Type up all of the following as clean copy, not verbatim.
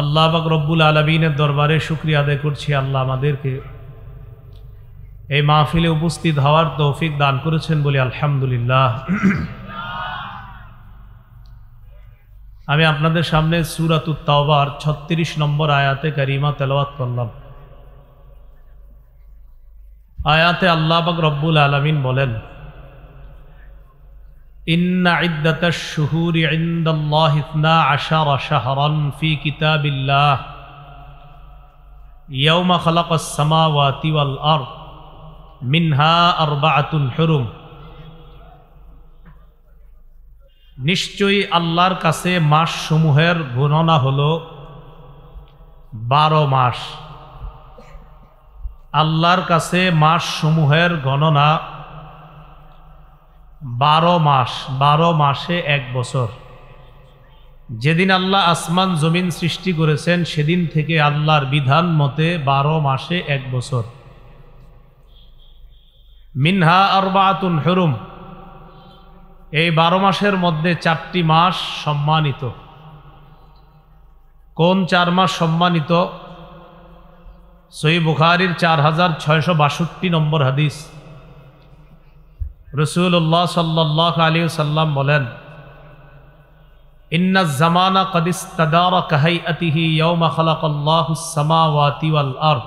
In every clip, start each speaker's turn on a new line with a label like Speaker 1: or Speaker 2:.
Speaker 1: আল্লাহ পাক রব্বুল আলামিনের দরবারে শুকরিয়া আদায় করছি। আল্লাহ আমাদেরকে এই মাহফিলে উপস্থিত হওয়ার তৌফিক দান করেছেন বলে আলহামদুলিল্লাহ। আমি আপনাদের সামনে সূরাতুত তাওবার ৩৬ নম্বর আয়াতে কারিমা তেলাওয়াত করলাম। আয়াতে আল্লাহ পাক রব্বুল আলামিন বলেন, ইন্না ইদ্দাতাশ শুহুরি ইনদাল্লাহি 12 শাহরান ফি কিতাবিল্লাহ ইয়াওমা খালাকাস সামাওয়াতি ওয়াল আরদ মিনহা আরবাআতুন হুরুম। নিশ্চয়ই আল্লাহর কাছে মাস সমূহের গণনা হলো 12 মাস। আল্লাহর কাছে মাস সমূহের গণনা 12 মাস। 12 মাসে 1 বছর। যেদিন আল্লাহ আসমান জমিন সৃষ্টি করেছেন সেদিন থেকে আল্লাহর বিধান মতে 12 মাসে 1 বছর। মিনহা আরবাআতুন হুরুম, এই 12 মাসের মধ্যে 4টি মাস সম্মানিত। কোন 4 মাস সম্মানিত? সহিহ বুখারীর 4662 নম্বর হাদিস। রাসূলুল্লাহ সাল্লাল্লাহু আলাইহি ওয়াসাল্লাম বলেন, ইন্নাজ জামানা ক্বাদ ইসতাদারা কাহাইআতিহি ইয়াওমা খালাকাল্লাহুস সামাওয়াতি ওয়াল আরদ।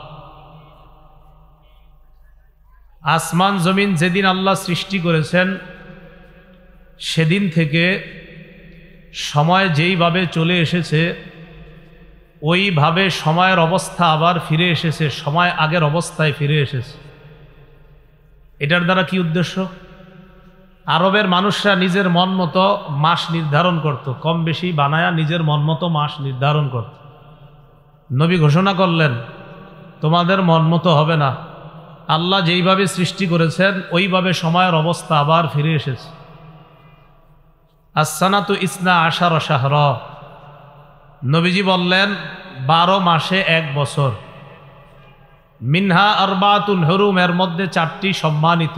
Speaker 1: আসমান জমিন যেদিন আল্লাহ সৃষ্টি করেছেন সেদিন থেকে সময় যেইভাবে চলে এসেছে ওইভাবে সময়ের অবস্থা আবার ফিরে এসেছে, সময় আগের অবস্থায় ফিরে এসেছে। এটার দ্বারা কি উদ্দেশ্য? আরবের মানুষরা নিজের মন মতো মাস নির্ধারণ করত, কম বেশি বানায়া নিজের মন মতো মাস নির্ধারণ করত। নবী ঘোষণা করলেন, তোমাদের মন মতো হবে না, আল্লাহ যেইভাবে সৃষ্টি করেছেন ওইভাবে সময়ের অবস্থা আবার ফিরে এসেছে। as-sanatu 12 শাহরা, নবীজি বললেন 12 মাসে 1 বছর। মিনহা আরবাআতুন হুরুম, এর মধ্যে 4টি সম্মানিত।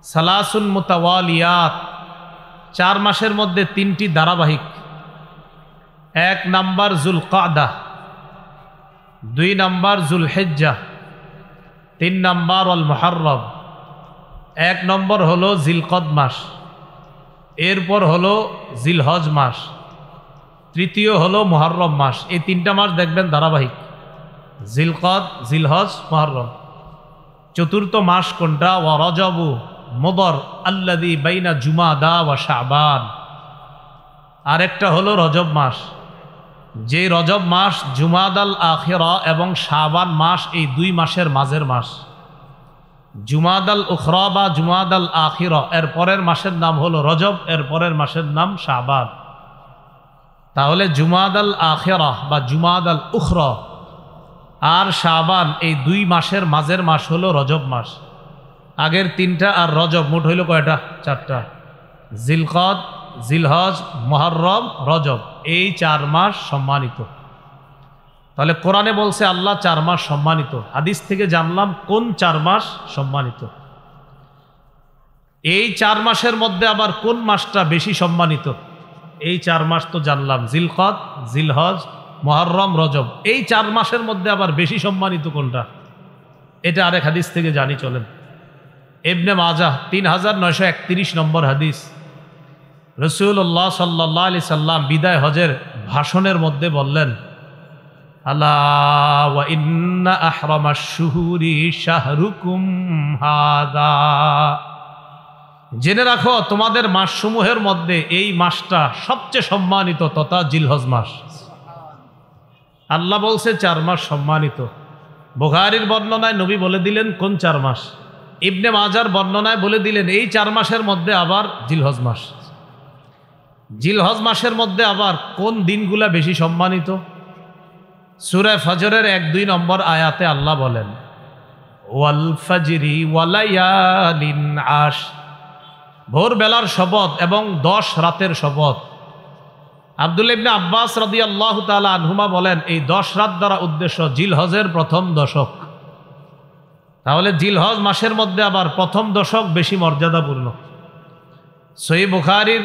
Speaker 1: সালাসুন মুতাওয়ালিয়াত, 4 মাসের মধ্যে 3টি ধারাবাহিক। 1 নাম্বার যুলকাদা, 2 নাম্বার যুলহিজ্জা, 3 নাম্বার আল মুহররম। 1 নম্বর হলো জিলকদ মাস, এরপর হলো জিলহজ মাস, তৃতীয় হলো মুহররম মাস। এই 3টা মাস দেখবেন ধারাবাহিক, জিলকদ, জিলহজ, মুহররম। চতুর্থ মাস কোনটা? ওয়া রজবু মুদর আল্লাযী বাইনা জুমাদা ওয়া শাবান। আরেকটা হলো রজব মাস, যে রজব মাস জুমাদাল আখিরা এবং শাবান মাস, এই 2 মাসের মাঝের মাস। জুমাদাল উখরা বা জুমাদাল আখিরা, এর পরের মাসের নাম হলো রজব, এর পরের মাসের নাম শাবান। তাহলে জুমাদাল আখিরা বা জুমাদাল উখরা আর শাবান, এই 2 মাসের মাঝের মাস হলো রজব মাস। আগের 3টা আর রজব মোট হইল কয়টা? 4টা। জিলকদ, জিলহজ, মুহররম, রজব, এই 4 মাস সম্মানিত। তাহলে কোরআনে বলছে আল্লাহ 4 মাস সম্মানিত। হাদিস থেকে জানলাম কোন 4 মাস সম্মানিত। এই 4 মাসের মধ্যে আবার কোন মাসটা বেশি সম্মানিত? এই 4 মাস তো জানলাম, জিলকদ, জিলহজ, মুহররম, রজব। এই 4 মাসের মধ্যে আবার বেশি সম্মানিত কোনটা? এটা আরেক হাদিস থেকে জানি, চলেন। ইবনে মাজাহ 3931 নম্বর হাদিস। রাসূলুল্লাহ সাল্লাল্লাহু আলাইহি সাল্লাম বিদায় হজের ভাষণের মধ্যে বললেন, আলা ওয়া ইন্না আহরামাশ শুহুরি শাহরুকুম হাযা। জেনে রাখো তোমাদের মাসসমূহের মধ্যে এই মাসটা সবচেয়ে সম্মানিত তথা জিলহজ মাস। আল্লাহ বলছে 4 মাস সম্মানিত। বুখারীর বর্ণনায় নবী বলে দিলেন কোন 4 মাস। ইবনে মাজার বর্ণনায় বলে দিলেন এই 4 মাসের মধ্যে আবার জিলহজ মাস। জিলহজ মাসের মধ্যে আবার কোন দিনগুলা বেশি সম্মানিত? সূরা ফজরের 1-2 নম্বর আয়াতে আল্লাহ বলেন, ওয়াল ফাজরি ওয়ালায়ালিন আশ, ভোরবেলার শপথ এবং 10 রাতের শপথ। আব্দুল্লাহ ইবনে আব্বাস রাদিয়াল্লাহু তাআলা আনহুমা বলেন, এই 10 রাত দ্বারা উদ্দেশ্য জিলহজের প্রথম দশক। তাহলে জিলহজ মাসের মধ্যে আবার প্রথম দশক বেশি মর্যাদাপূর্ণ। সহিহ বুখারীর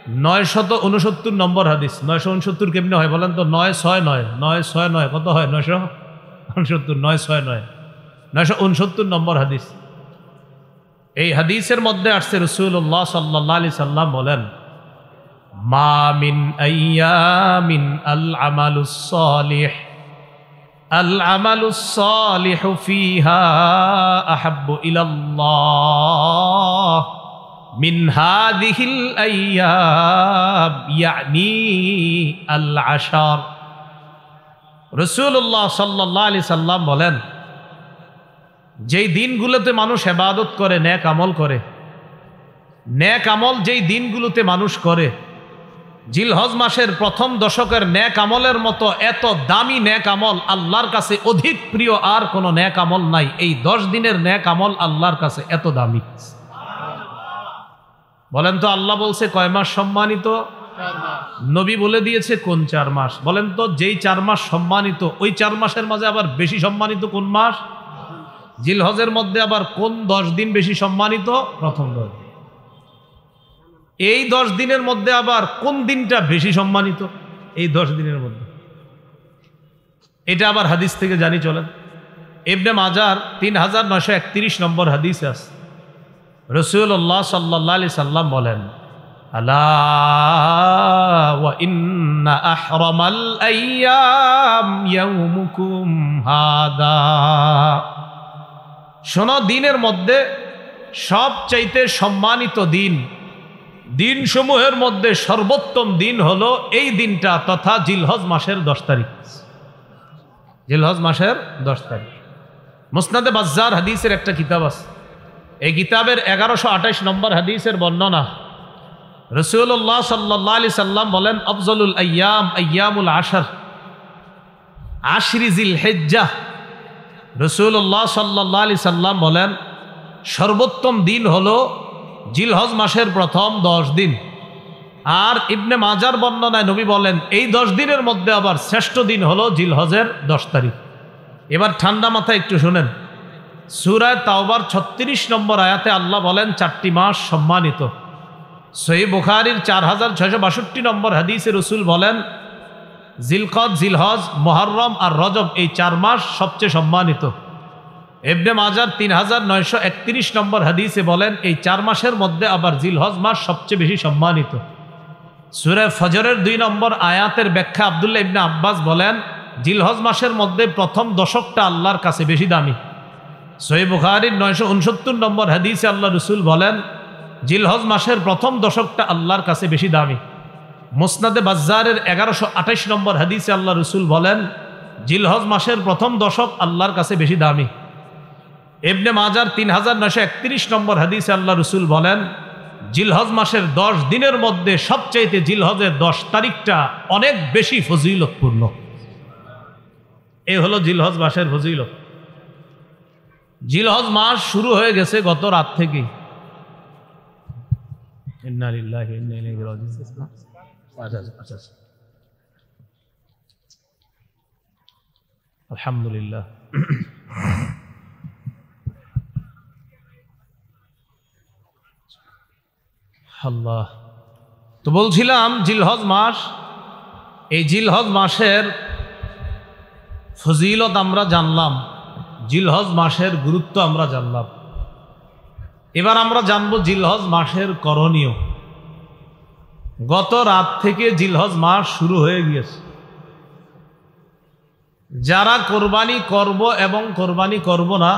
Speaker 1: 969 নম্বর হাদিস। 969 কেমনে হয় বলেন তো? 969 969 কত হয়? 969 969 969 নম্বর হাদিস। এই হাদিসের মধ্যে আসছে রাসূলুল্লাহ সাল্লাল্লাহু আলাইহি সাল্লাম বলেন, মা মিন আইয়ামিন আল আমালুস সালিহু ফিহা আহাব্বু ইলাল্লাহ মিন হাযিহিল আইয়াম ইয়ানি আল আশার। রাসূলুল্লাহ সাল্লাল্লাহু আলাইহি সাল্লাম বলেন, যেই দিনগুলোতে মানুষ ইবাদত করে, নেক আমল করে, নেক আমল যেই দিনগুলোতে মানুষ করে, জিলহজ মাসের প্রথম দশকের নেক আমলের মতো এত দামি নেক আমল আল্লাহর কাছে অধিক প্রিয় আর কোনো নেক আমল নাই। এই 10 দিনের নেক আমল আল্লাহর কাছে এত দামি। বলেন তো আল্লাহ বলছে কয় মাস সম্মানিত? নবী বলে দিয়েছে কোন 4 মাস। বলেন তো যেই 4 মাস সম্মানিত, ওই 4 মাসের মাঝে আবার বেশি সম্মানিত কোন মাস? জিলহজের মধ্যে আবার কোন 10 দিন বেশি সম্মানিত? প্রথম 10 দিন। এই 10 দিনের মধ্যে আবার কোন দিনটা বেশি সম্মানিত? এই 10 দিনের মধ্যে। এটা আবার হাদিস থেকে জানি চলেন। ইবনে মাজার 3931 নম্বর হাদিসে আছে, রাসূলুল্লাহ সাল্লাল্লাহু আলাইহি সাল্লাম বলেন, আলা ওয়া ইন্না আহরামাল আইয়াম ইয়াউমুকুম হাদা। শোনো, দিনের মধ্যে সবচাইতে সম্মানিত দিন, দিনসমূহের মধ্যে সর্বোত্তম দিন হলো এই দিনটা, তথা জিলহজ মাসের 10 তারিখ। জিলহজ মাসের 10 তারিখ। মুসনাদে বাজ্জার হাদিসের একটা কিতাব আছে। এই কিতাবের 1128 নম্বর হাদিসের বর্ণনা, রাসূলুল্লাহ সাল্লাল্লাহু আলাইহি সাল্লাম বলেন, আফজলুল আইয়াম আইয়ামুল আশর আশরি জিলহিজ্জাহ। রাসূলুল্লাহ সাল্লাল্লাহু আলাইহি সাল্লাম বলেন, সর্বোত্তম দিন হলো জিলহজ মাসের প্রথম 10 দিন। আর ইবনে মাজার বর্ণনায় নবী বলেন, এই 10 দিনের মধ্যে আবার শ্রেষ্ঠ দিন হলো জিলহজের 10 তারিখ। এবার ঠান্ডা মাথায় একটু শুনেন, সূরা তাওবার 36 নম্বর আয়াতে আল্লাহ বলেন 4টি মাস সম্মানিত। সহিহ বুখারীর 4662 নম্বর হাদিসে রাসূল বলেন, জিলকদ, জিলহজ, মুহররম আর রজব, এই 4 মাস সবচেয়ে সম্মানিত। ইবনে মাজার 3931 নম্বর হাদিসে বলেন, এই 4 মাসের মধ্যে আবার জিলহজ মাস সবচেয়ে বেশি সম্মানিত। সূরা ফজরের 2 নম্বর আয়াতের ব্যাখ্যা আব্দুল্লাহ ইবনে আব্বাস বলেন, জিলহজ মাসের মধ্যে প্রথম দশকটা আল্লাহর কাছে বেশি দামি। সহিহ বুখারীর 969 নম্বর হাদিসে আল্লাহ রাসূল বলেন, জিলহজ মাসের প্রথম দশকটা আল্লাহর কাছে বেশি দামি। মুসনাদে বাজ্জারের 1128 নম্বর হাদিসে আল্লাহ রাসূল বলেন, জিলহজ মাসের প্রথম দশক আল্লাহর কাছে বেশি দামি। ইবনে মাজার 3931 নম্বর হাদিসে আল্লাহ রাসূল বলেন, জিলহজ মাসের 10 দিনের মধ্যে সবচাইতে জিলহজের 10 তারিখটা অনেক বেশি ফজিলতপূর্ণ। এই হলো জিলহজ মাসের ফজিলত। জিলহজ মাস শুরু হয়ে গেছে গত রাত থেকে। ইন্না লিল্লাহি ওয়া ইন্না ইলাইহি রাজিউন। আচ্ছা, আলহামদুলিল্লাহ। আল্লাহ, তো বলছিলাম জিলহজ মাস, এই জিলহজ মাসের ফজিলত আমরা জানলাম, জিলহজ মাসের গুরুত্ব আমরা জানলাম। এবার আমরা জানবো জিলহজ মাসের করণীয়। গত রাত থেকে জিলহজ মাস শুরু হয়ে গিয়েছে। যারা কোরবানি করব এবং কোরবানি করব না,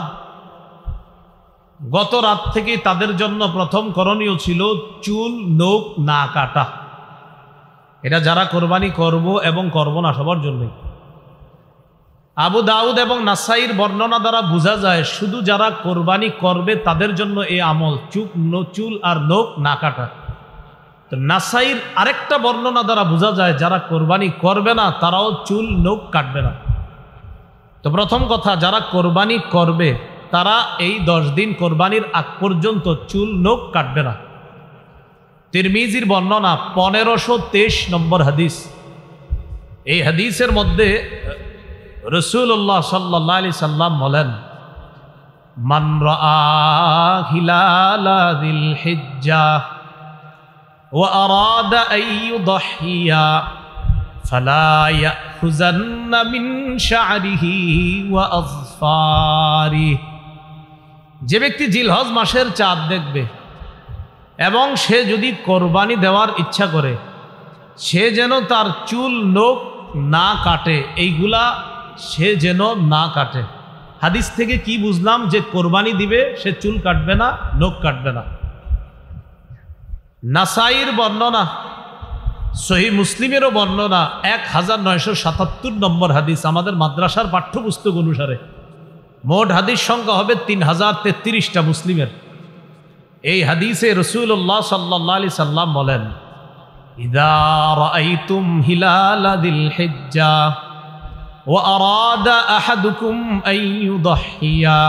Speaker 1: গত রাত থেকে তাদের জন্য প্রথম করণীয় ছিল চুল নখ না কাটা। এটা যারা কোরবানি করব এবং করব না সবার জন্যই। আবু দাউদ এবং নাসাইর বর্ণনা দ্বারা বোঝা যায় শুধু যারা কোরবানি করবে তাদের জন্য এই আমল, চুল আর নখ না কাটা। তো নাসাইর আরেকটা বর্ণনা দ্বারা বোঝা যায় যারা কোরবানি করবে না তারাও চুল নখ কাটবে না। তো প্রথম কথা, যারা কোরবানি করবে তারা এই 10 দিন কোরবানির আগ পর্যন্ত চুল নখ কাটবে না। তিরমিজির বর্ণনা 1523 নম্বর হাদিস। এই হাদিসের মধ্যে রাসূলুল্লাহ সাল্লাল্লাহু আলাইহি সাল্লাম বলেন, মান রাআ হিলালা যিল হিজ্জাহ ওয়া আরাদা আন ইউদহিয়া ফালা ইয়াখুযান্না মিন শা'রিহি ওয়া আযফারিহি। যে ব্যক্তি জিলহজ মাসের চাঁদ দেখবে এবং সে যদি কোরবানি দেওয়ার ইচ্ছা করে, সে যেন তার চুল নখ না কাটে, এইগুলা সে যেন না কাটে। হাদিস থেকে কি বুঝলাম? যে কোরবানি দিবে সে চুল কাটবে না, নখ কাটবে না। নাসাইর বর্ণনা, সহিহ মুসলিমেরও বর্ণনা, 1977 নম্বর হাদিস আমাদের মাদ্রাসার পাঠ্যপুস্তক অনুসারে। মোট হাদিস সংখ্যা হবে 3033টা মুসলিমের। এই হাদিসে রাসূলুল্লাহ সাল্লাল্লাহু আলাইহি সাল্লাম বলেন, ইযা রাআইতুম হিলালা যিল হিজ্জা ওয়া আরাদা আহাদুকুম আন ইউদহিয়া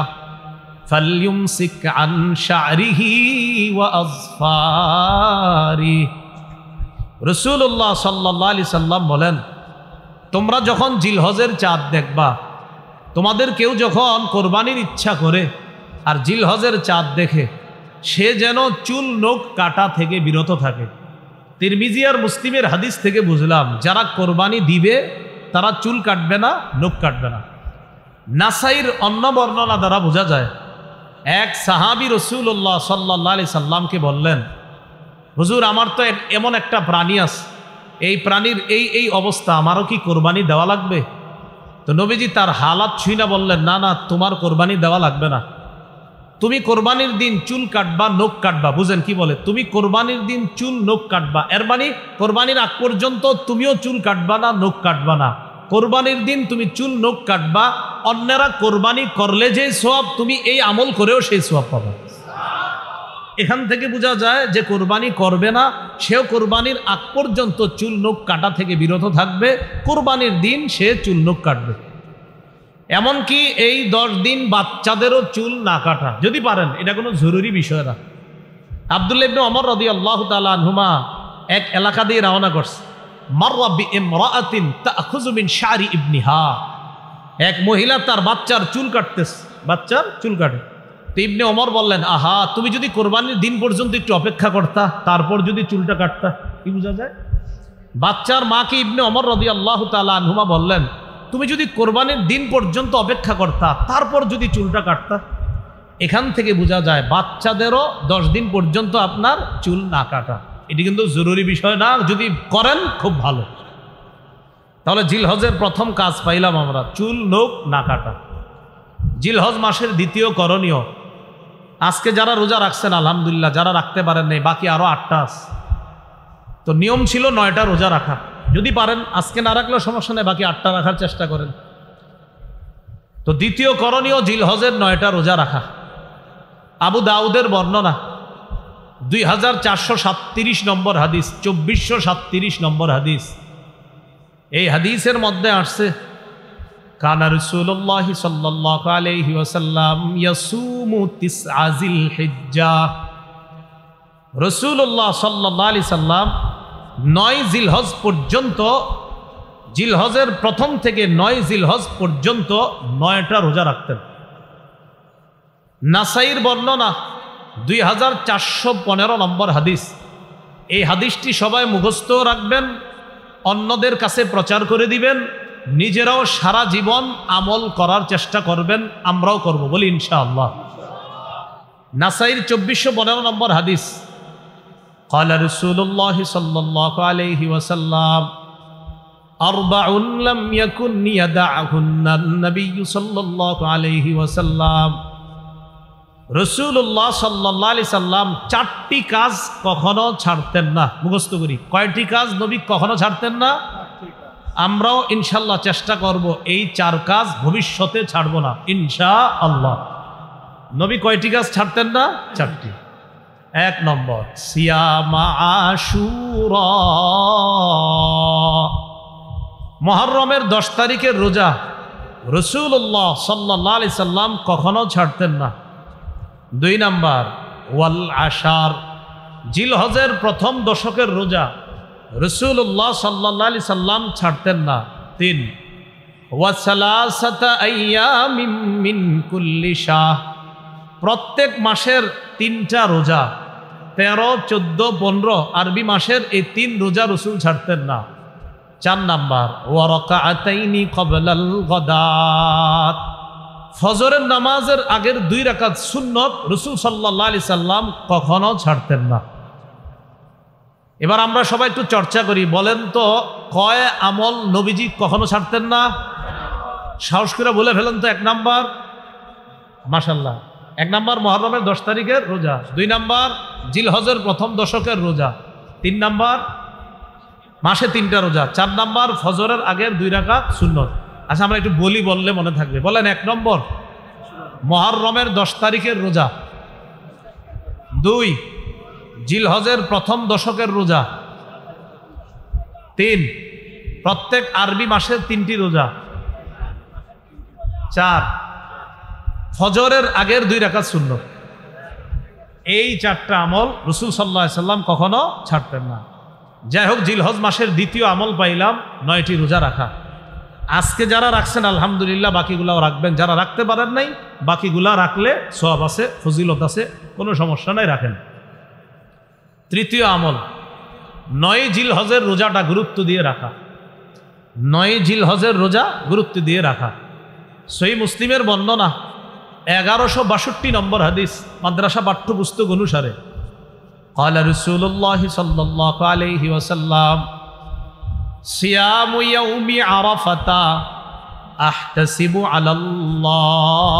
Speaker 1: ফালইউমসিক আন শা'রিহি ওয়া আযফারিহি। রাসূলুল্লাহ সাল্লাল্লাহু আলাইহি সাল্লাম বলেন, তোমরা যখন জিলহজের চাঁদ দেখবা, তোমাদের কেউ যখন কোরবানির ইচ্ছা করে আর জিলহজের চাঁদ দেখে, সে যেন চুল নখ কাটা থেকে বিরত থাকে। তিরমিজি আর মুসলিমের হাদিস থেকে বুঝলাম যারা কোরবানি দিবে তারা চুল কাটবে না, নখ কাটবে না। নাসাইর অন্য বর্ণনা দ্বারা বোঝা যায়, এক সাহাবী রাসূলুল্লাহ সাল্লাল্লাহু আলাইহি সাল্লামকে বললেন, হুজুর আমার তো এমন একটা প্রাণী আছে, এই প্রাণীর এই অবস্থা, আমারও কি কোরবানি দেওয়া লাগবে? তো নবীজি তার হালাত ছুঁই না বললেন, না না, তোমার কোরবানি দেওয়া লাগবে না। তুমি কোরবানির দিন চুল কাটবা, নখ কাটবা। বুঝেন কি বলে? তুমি কোরবানির দিন চুল নখ কাটবা, এর মানে কোরবানির আগ পর্যন্ত তুমিও চুল কাটবা না, নখ কাটবা না। কোরবানির দিন তুমি চুল নখ কাটবা, অন্যরা কোরবানি করলে যে সওয়াব, তুমি এই আমল করেও সেই সওয়াব পাবে। এখান থেকে বোঝা যায় যে কোরবানি করবে না সেও কোরবানির আগ পর্যন্ত চুল নখ কাটা থেকে বিরত থাকবে, কোরবানির দিন সে চুল নখ কাটবে। এমনকি এই 10 দিন বাচ্চাদেরও চুল না কাটা যদি পারেন, এটা কোনো জরুরি বিষয় না। আব্দুল্লাহ ইবনে ওমর রাদিয়াল্লাহু তাআলা আনহুমা এক এলাকা দিয়ে রওনা করছে। মাররা বিইমরাআতিন তাখুযু মিন শা'রি ইবনিহা। এক মহিলা তার বাচ্চার চুল কাটতেছে, বাচ্চার চুল কাটে। তো ইবনে ওমর বললেন, আহা, তুমি যদি কোরবানির দিন পর্যন্ত একটু অপেক্ষা করতা, তারপর যদি চুলটা কাটতা, কি বোঝা যায়? বাচ্চার মাকে ইবনে ওমর রাদিয়াল্লাহু তাআলা আনহুমা বললেন, তুমি যদি কোরবানির দিন পর্যন্ত অপেক্ষা করতা, তারপর যদি চুলটা কাটতা। এখান থেকে বোঝা যায় বাচ্চাদেরও 10 দিন পর্যন্ত আপনার চুল না কাটা, এটি কিন্তু জরুরি বিষয় না, যদি করেন খুব ভালো। তাহলে জিলহজের প্রথম কাজ পাইলাম আমরা, চুল নখ না কাটা। জিলহজ মাসের দ্বিতীয় করণীয়, আজকে যারা রোজা রাখছেন আলহামদুলিল্লাহ, যারা রাখতে পারেন নাই বাকি আরো 8টা আছে। তো নিয়ম ছিল 9টা রোজা রাখা, যদি পারেন আজকে না রাখলেও সমস্যা নেই, বাকি 8টা রাখার চেষ্টা করেন। তো দ্বিতীয় করণীয় জিলহজের 9টা রোজা রাখা। আবু দাউদের বর্ণনা 2437 নম্বর হাদিস, 2437 নম্বর হাদিস। এই হাদিসের মধ্যে আসছে, কানা রাসূলুল্লাহ সাল্লাল্লাহু আলাইহি ওয়াসাল্লাম ইয়াসুমু তিসআ জিলহিজ্জা। রাসূলুল্লাহ সাল্লাল্লাহু আলাইহি সাল্লাম 9 জিলহজ পর্যন্ত, জিলহজের প্রথম থেকে 9 জিলহজ পর্যন্ত 9টা রোজা রাখতেন। নাসাইর বর্ণনা 2415 নম্বর হাদিস। এই হাদিসটি সবাই মুখস্থ রাখবেন, অন্যদের কাছে প্রচার করে দিবেন, নিজেরাও সারা জীবন আমল করার চেষ্টা করবেন, আমরাও করব বলি ইনশাআল্লাহ। নাসাইর 2415 নম্বর হাদিস, قال رسول الله صلى الله عليه وسلم أربع لم يكن يدعهن النبي صلى الله عليه وسلم। রাসূলুল্লাহ সাল্লাল্লাহু আলাইহি সাল্লাম 4টি কাজ কখনো ছাড়তেন না। মুখস্থ করি, কয়টি কাজ নবী কখনো ছাড়তেন না? আমরাও ইনশাআল্লাহ চেষ্টা করব এই 4 কাজ ভবিষ্যতে ছাড়ব না ইনশাআল্লাহ। নবী কয়টি কাজ ছাড়তেন না? 4টি। 1 নম্বর, সিয়ামা আশুরা। মুহররমের 10 তারিখের রোজা রাসূলুল্লাহ সাল্লাল্লাহু আলাইহি সাল্লাম কখনো ছাড়তেন না। 2 নম্বর, ওয়াল আশার। জিলহজের প্রথম দশকের রোজা রাসূলুল্লাহ সাল্লাল্লাহু আলাইহি সাল্লাম ছাড়তেন না। 3, ওয়া সালাসাতা আইয়ামিন মিন কুল্লি শাহ। প্রত্যেক মাসের 3টা রোজা 13, 14, 15 আরবি মাসের এই 3 রোজা রসুল ছাড়তেন না। 4 নাম্বার ওয়া রাকাআতাইনি ক্বাবলাল গাদাত, ফজরের নামাজের আগের 2 রাকাত সুন্নত রসুল সাল্লাল্লাহু আলাইহি সাল্লাম কখনো ছাড়তেন না। এবার আমরা সবাই একটু চর্চা করি, বলেন তো কয় আমল নবীজি কখনো ছাড়তেন না? সাহস করে বলে ফেলেন তো। 1 নাম্বার, মাশাআল্লাহ, 1 নাম্বার মুহররমের 10 তারিখের রোজা, 2 নাম্বার জিলহজের প্রথম দশকের রোজা, 3 নাম্বার মাসে 3টা রোজা, 4 নাম্বার ফজরের আগের 2 রাকাত সুন্নত। আচ্ছা আমরা একটু বললে মনে থাকবে। বলেন 1 নম্বর মুহররমের 10 তারিখের রোজা, 2 জিলহজের প্রথম দশকের রোজা, 3 প্রত্যেক আরবি মাসের 3টি রোজা, 4 ফজরের আগের 2 রাকাত সুন্নত। এই 4টা আমল রাসূল সাল্লাল্লাহু আলাইহি সাল্লাম কখনো ছাড়তেন না। যাই হোক, জিলহজ মাসের দ্বিতীয় আমল পাইলাম 9টি রোজা রাখা। আজকে যারা রাখছেন আলহামদুলিল্লাহ, বাকিগুলাও রাখবেন। যারা রাখতে পারেন নাই, বাকিগুলা রাখলে সওয়াব আছে, ফজিলত আছে, কোনো সমস্যা নাই, রাখেন। তৃতীয় আমল 9 জিলহজের রোজাটা গুরুত্ব দিয়ে রাখা। 9 জিলহজের রোজা গুরুত্ব দিয়ে রাখা। সহিহ মুসলিমের বর্ণনা 1162 নম্বর হাদিস, মাদ্রাসা পাঠ্যপুস্তক অনুসারে। ক্বালা রাসূলুল্লাহ সাল্লাল্লাহু আলাইহি ওয়াসাল্লাম সিয়ামু ইয়াউমি আরাফাতা আহতাসিবু আলাল্লাহ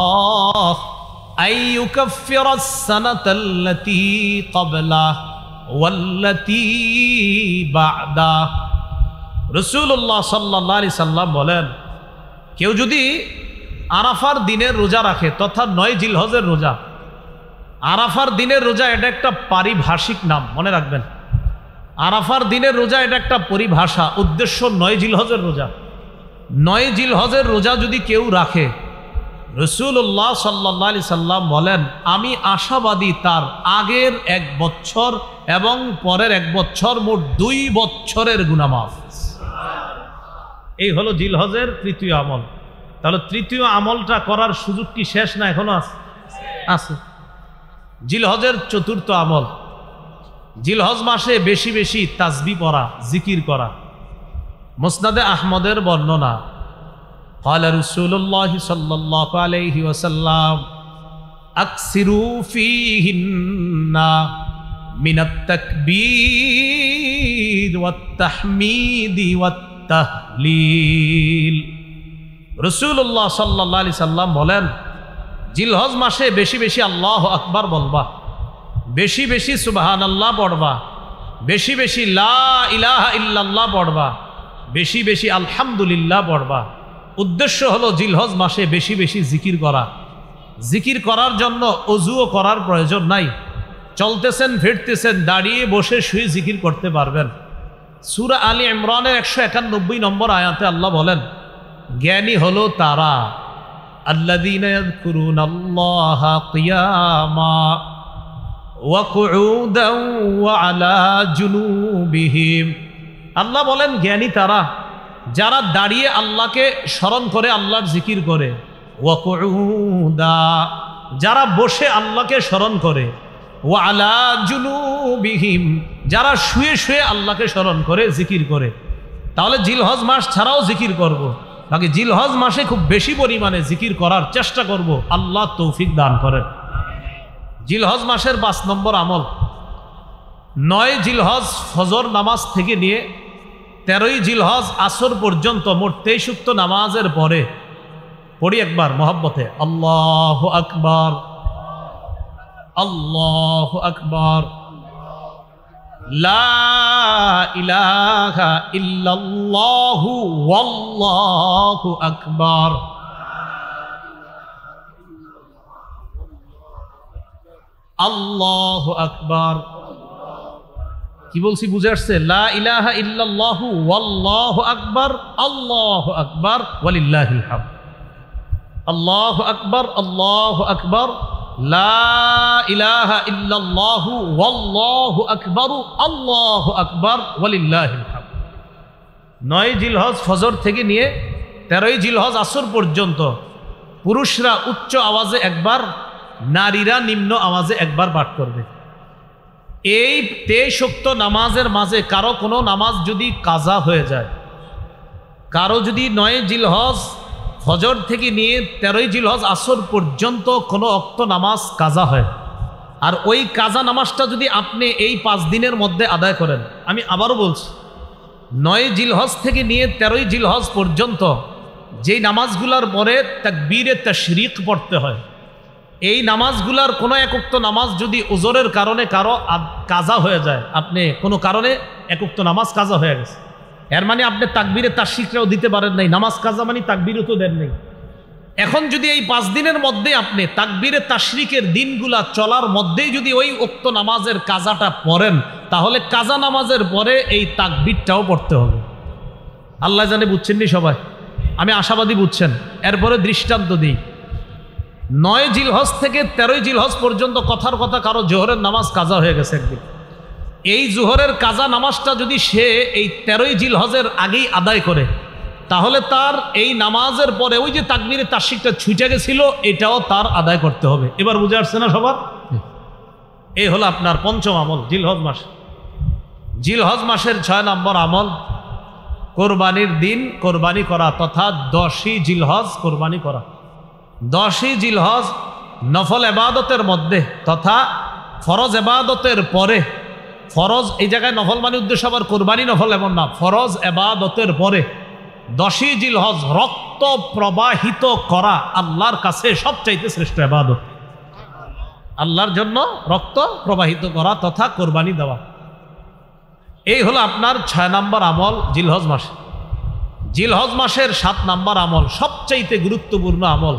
Speaker 1: আইয়ুকাফিরাস সানাতাল্লাতী ক্বাবলা ওয়াল্লাতী বা'দা। রাসূলুল্লাহ সাল্লাল্লাহু আলাইহি সাল্লাম বলেন, কেউ যদি আরাফার দিনের রোজা রাখে, তথা 9 জিলহজের রোজা। আরাফার দিনের রোজা এটা একটা পারিভাষিক নাম, মনে রাখবেন। আরাফার দিনের রোজা এটা একটা পরিভাষা, উদ্দেশ্য 9 জিলহজের রোজা। 9 জিলহজের রোজা যদি কেউ রাখে, রাসূলুল্লাহ সাল্লাল্লাহু আলাইহি সাল্লাম বলেন, আমি আশাবাদী তার আগের 1 বছর এবং পরের 1 বছর, মোট 2 বছরের গুনাহ মাফ। এই হলো জিলহজের তৃতীয় আমল। তাহলে তৃতীয় আমলটা করার সুযোগ কি শেষ না এখনো আছে? জিলহজের চতুর্থ আমল, জিলহজ মাসে বেশি বেশি তাসবিহ পড়া, জিকির করা। মুসনাদে আহমদের বর্ণনা, ক্বালা রাসূলুল্লাহ সাল্লাল্লাহু আলাইহি ওয়াসাল্লাম আকসিরু ফীহিন্না মিনাত তাকবীর ওয়াত তাহমীদি ওয়াত তাহলিল। রাসূলুল্লাহ সাল্লাল্লাহু আলাইহি সাল্লাম বলেন, জিলহজ মাসে বেশি বেশি আল্লাহু আকবার বলবা, বেশি বেশি সুবহানাল্লাহ পড়বা, বেশি বেশি লা ইলাহা ইল্লাল্লাহ পড়বা, বেশি বেশি আলহামদুলিল্লাহ পড়বা। উদ্দেশ্য হলো জিলহজ মাসে বেশি বেশি জিকির করা। জিকির করার জন্য অজুও করার প্রয়োজন নাই। চলতেছেন, ফিরতেছেন, দাঁড়িয়ে বসে শুয়ে জিকির করতে পারবেন। সূরা আলী ইমরানের 191 নম্বর আয়াতে আল্লাহ বলেন, জ্ঞানী হলো তারা আল্লাযীনা ইয়াযকুরুনাল্লাহা কিয়ামা ওয়া কুউদান ওয়া আলা জুনুবিহিম। আল্লাহ বলেন, জ্ঞানী তারা যারা দাঁড়িয়ে আল্লাহকে স্মরণ করে, আল্লাহর জিকির করে, ওয়া কুউদা যারা বসে আল্লাহকে স্মরণ করে, ওয়া আলা জুনুবিহিম যারা শুয়ে শুয়ে আল্লাহকে স্মরণ করে, জিকির করে। তাহলে জিলহজ মাস ছাড়াও জিকির করব, বাকি জিলহজ মাসে খুব বেশি পরিমাণে জিকির করার চেষ্টা করব। আল্লাহ তৌফিক দান করেন। জিলহজ মাসের 5 নম্বর আমল, 9 জিলহজ ফজর নামাজ থেকে নিয়ে 13ই জিলহজ আসর পর্যন্ত মোট 23 ওয়াক্ত নামাজের পরে পড়ি একবার মহব্বতে আল্লাহু আকবার, আল্লাহু আকবার, লা ইলাহা ইল্লাল্লাহু ওয়াল্লাহু আকবার। আল্লাহু আকবার। কি বলছি বুঝে আসছে? লা ইলাহা ইল্লাল্লাহু ওয়াল্লাহু আকবার, আল্লাহু আকবার ওয়ালিল্লাহিল হামদ। আল্লাহু আকবার, আল্লাহু আকবার, লা ইলাহা ইল্লাল্লাহু ওয়াল্লাহু আকবার, আল্লাহু আকবার ওয়ালিল্লাহিল হামদ। 9 জিলহজ ফজর থেকে নিয়ে 13ই জিলহজ আসর পর্যন্ত পুরুষরা উচ্চ আওয়াজে একবার, নারীরা নিম্ন আওয়াজে একবার পাঠ করবে। এই 23 ওয়াক্ত নামাজের মাঝে কারো কোনো নামাজ যদি কাজা হয়ে যায়, কারো যদি 9 জিলহজ ফজর থেকে নিয়ে 13 জিলহজ আসর পর্যন্ত কোনো ওয়াক্ত নামাজ কাজা হয়, আর ওই কাজা নামাজটা যদি আপনি এই 5 দিনের মধ্যে আদায় করেন, আমি আবারও বলছি 9 জিলহজ থেকে নিয়ে 13 জিলহজ পর্যন্ত যেই নামাজগুলোর পরে তাকবীরে তাশরিক পড়তে হয়, এই নামাজগুলার কোনো এক ওয়াক্ত নামাজ যদি ওজরের কারণে কারো কাজা হয়ে যায়, আপনি কোনো কারণে এক ওয়াক্ত নামাজ কাজা হয়ে গেছে, এর মানে আপনি তাকবীরে তাশরিকটাও দিতে পারেন নাই, নামাজ কাজা মানে তাকবীরও তো দেন নাই। এখন যদি এই 5 দিনের মধ্যে আপনি তাকবীরে তাশরিকের দিনগুলা চলার মধ্যেই যদি ওই ওয়াক্ত নামাজের কাজাটা পড়েন, তাহলে কাজা নামাজের পরে এই তাকবীরটাও পড়তে হবে। আল্লাহ জানে বুঝছেন নি সবাই, আমি আশাবাদী বুঝছেন। এরপরে দৃষ্টান্ত দিই, 9 জিলহজ থেকে 13 জিলহজ পর্যন্ত কথার কথা কারো জোহরের নামাজ কাজা হয়ে গেছে একদিন, এই জোহরের কাজা নামাজটা যদি সে এই 13 জিলহজের আগেই আদায় করে, তাহলে তার এই নামাজের পরে ওই যে তাকবীরে তাশরিকটা ছুটে গেছিল, এটাও তার আদায় করতে হবে। এবার বুঝে আসছে না সবার? এই হলো আপনার পঞ্চম আমল জিলহজ মাস। জিলহজ মাসের 6 নম্বর আমল কোরবানির দিন কোরবানি করা, তথা 10ই জিলহজ কোরবানি করা। 10ই জিলহজ নফল এবাদতের মধ্যে তথা ফরজ এবাদতের পরে, ফরজ এই জায়গায় নফল মানে উদ্দেশ্য আবার কোরবানি নফল এমন না, ফরজ এবাদতের পরে 10ই জিলহজ রক্ত প্রবাহিত করা আল্লাহর কাছে সবচাইতে শ্রেষ্ঠ এবাদত। আল্লাহর জন্য রক্ত প্রবাহিত করা তথা কোরবানি দেওয়া, এই হলো আপনার 6 নম্বর আমল জিলহজ মাসে। জিলহজ মাসের 7 নম্বর আমল সবচাইতে গুরুত্বপূর্ণ আমল,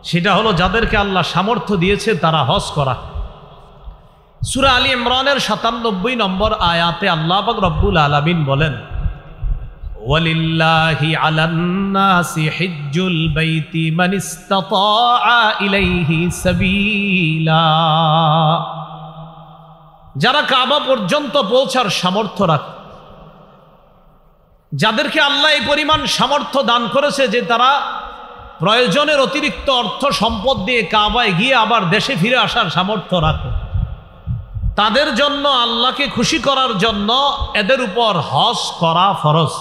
Speaker 1: সেটা হলো যাদেরকে আল্লাহ সামর্থ্য দিয়েছে তারা হজ করা। সূরা আলী ইমরানের 97 নম্বর আয়াতে আল্লাহ পাক রব্বুল আলামিন বলেন, ওয়ালিল্লাহি আলান নাসি হিজ্জুল বাইতি মান ইসতাতা ইলাইহি সাবিলা। যারা কাবা পর্যন্ত পৌঁছার সামর্থ্য রাখে, যাদেরকে আল্লাহ এই পরিমাণ সামর্থ্য দান করেছে যে তারা প্রয়োজনের অতিরিক্ত অর্থ সম্পদ দিয়ে কাবায় গিয়ে আবার দেশে ফিরে আসার সামর্থ্য রাখে, তাদের জন্য আল্লাহকে খুশি করার জন্য এদের উপর হজ করা ফরজ।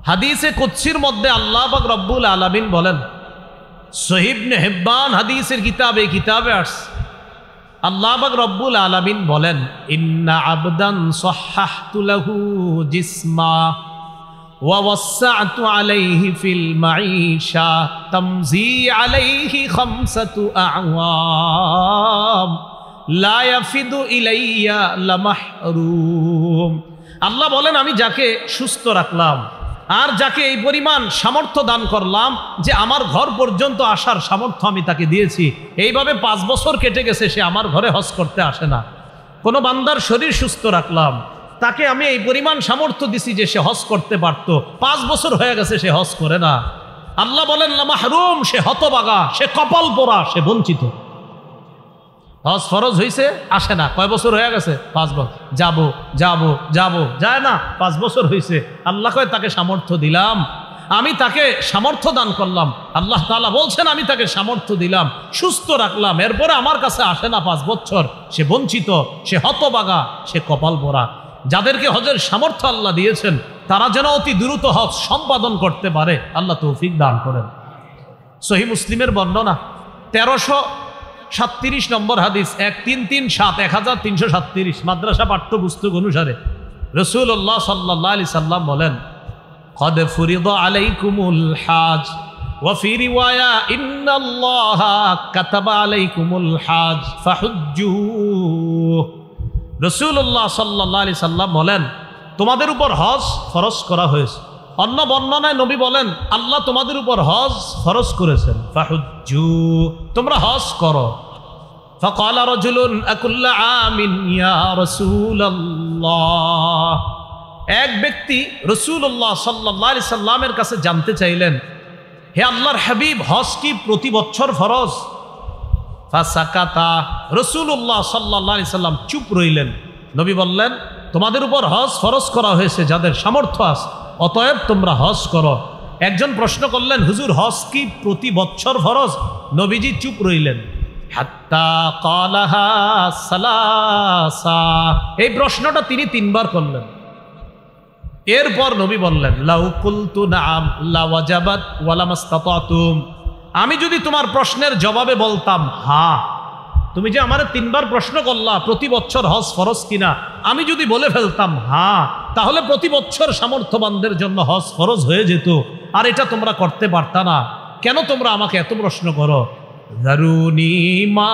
Speaker 1: হাদিসে কুদসির মধ্যে আল্লাহ পাক রব্বুল আলামিন বলেন, সহিহ ইবনে হিব্বান হাদিসের কিতাবে আসছে, আল্লাহ পাক রব্বুল আলামিন বলেন, ইন্না আবদান সাহহাহতু লাহু জিসমা ওয়া ওয়াসসা'তু আলাইহি ফিল মাঈশা তামজি আলাইহি খামসাতু আ'ওয়াম লা ইয়াফিদু ইলাইয়া লামাহরুম। আল্লাহ বলেন, আমি যাকে সুস্থ রাখলাম আর যাকে এই পরিমাণ সামর্থ্য দান করলাম যে আমার ঘর পর্যন্ত আসার সামর্থ্য আমি তাকে দিয়েছি, এইভাবে 5 বছর কেটে গেছে সে আমার ঘরে হজ করতে আসে না। কোনো বান্দার শরীর সুস্থ রাখলাম, তাকে আমি এই পরিমাণ সামর্থ্য দিছি যে সে হজ করতে পারত, 5 বছর হয়ে গেছে সে হজ করে না। আল্লাহ বলেন লামাহরুম, সে হতবাগা, সে কপাল পোড়া, সে বঞ্চিত। হজ ফরজ হয়েছে, আসে না, কয় বছর হয়ে গেছে? 5 বছর। যাবো যায় না, 5 বছর হয়েছে। আল্লাহ কয় তাকে সামর্থ্য দিলাম, আমি তাকে সামর্থ্য দান করলাম। আল্লাহ তাআলা বলছেন আমি তাকে সামর্থ্য দিলাম, সুস্থ রাখলাম, এরপরে আমার কাছে আসে না 5 বছর, সে বঞ্চিত, সে হতবাগা, সে কপাল পোড়া। যাদেরকে হজের সামর্থ্য আল্লাহ দিয়েছেন তারা যেন অতি দ্রুত হজ সম্পাদন করতে পারে, আল্লাহ তৌফিক দান করেন। সহিহ মুসলিমের বর্ণনা 1337 নম্বর হাদিস, 1337 মাদ্রাসা পাঠ্যপুস্তক অনুসারে রাসূলুল্লাহ সাল্লাল্লাহু আলাইহি সাল্লাম বলেন, قد فرض عليكم الحاج وفي رواية إن الله كتب عليكم الحاج فحجوا। রাসূলুল্লাহ সাল্লাল্লাহু আলাইহি সাল্লাম বলেন, তোমাদের উপর হজ ফরজ করা হয়েছে। অন্য বর্ণনায় নবী বলেন, আল্লাহ তোমাদের উপর হজ ফরজ করেছেন, ফাহুজ্জু, তোমরা হজ করো। ফাকালা রাজুলুন আকুল্লা আমিন ইয়া রাসূলুল্লাহ। এক ব্যক্তি রাসূলুল্লাহ সাল্লাল্লাহু আলাইহি সাল্লামের কাছে জানতে চাইলেন, হে আল্লাহর হাবিব, হজ কি প্রতি বছর ফরজ? ফাসাকাতা, রাসূলুল্লাহ সাল্লাল্লাহু আলাইহি সাল্লাম চুপ রইলেন। নবী বললেন, তোমাদের উপর হজ ফরজ করা হয়েছে যাদের সামর্থ্য আছে, অতএব তোমরা হজ করো। একজন প্রশ্ন করলেন, হুজুর হজ কি প্রতি বছর ফরজ? নবীজি চুপ রইলেন। হাত্তা ক্বালাহা সালাসা, এই প্রশ্নটা তিনি 3 বার করলেন। এরপর নবী বললেন, লাউ কুলতু নাআম লাওয়াজাবাত ওয়ালামাস্তাতাতুম, আমি যদি তোমার প্রশ্নের জবাবে বলতাম হ্যাঁ, তুমি যে আমারে 3 বার প্রশ্ন করলা প্রতি বছর হজ ফরজ কিনা, আমি যদি বলে ফেলতাম হ্যাঁ, তাহলে প্রতি বছর সামর্থ্যবানদের জন্য হজ ফরজ হয়ে যেত, আর এটা তোমরা করতে পারতা না। কেন তোমরা আমাকে এত প্রশ্ন করো? যারুনি মা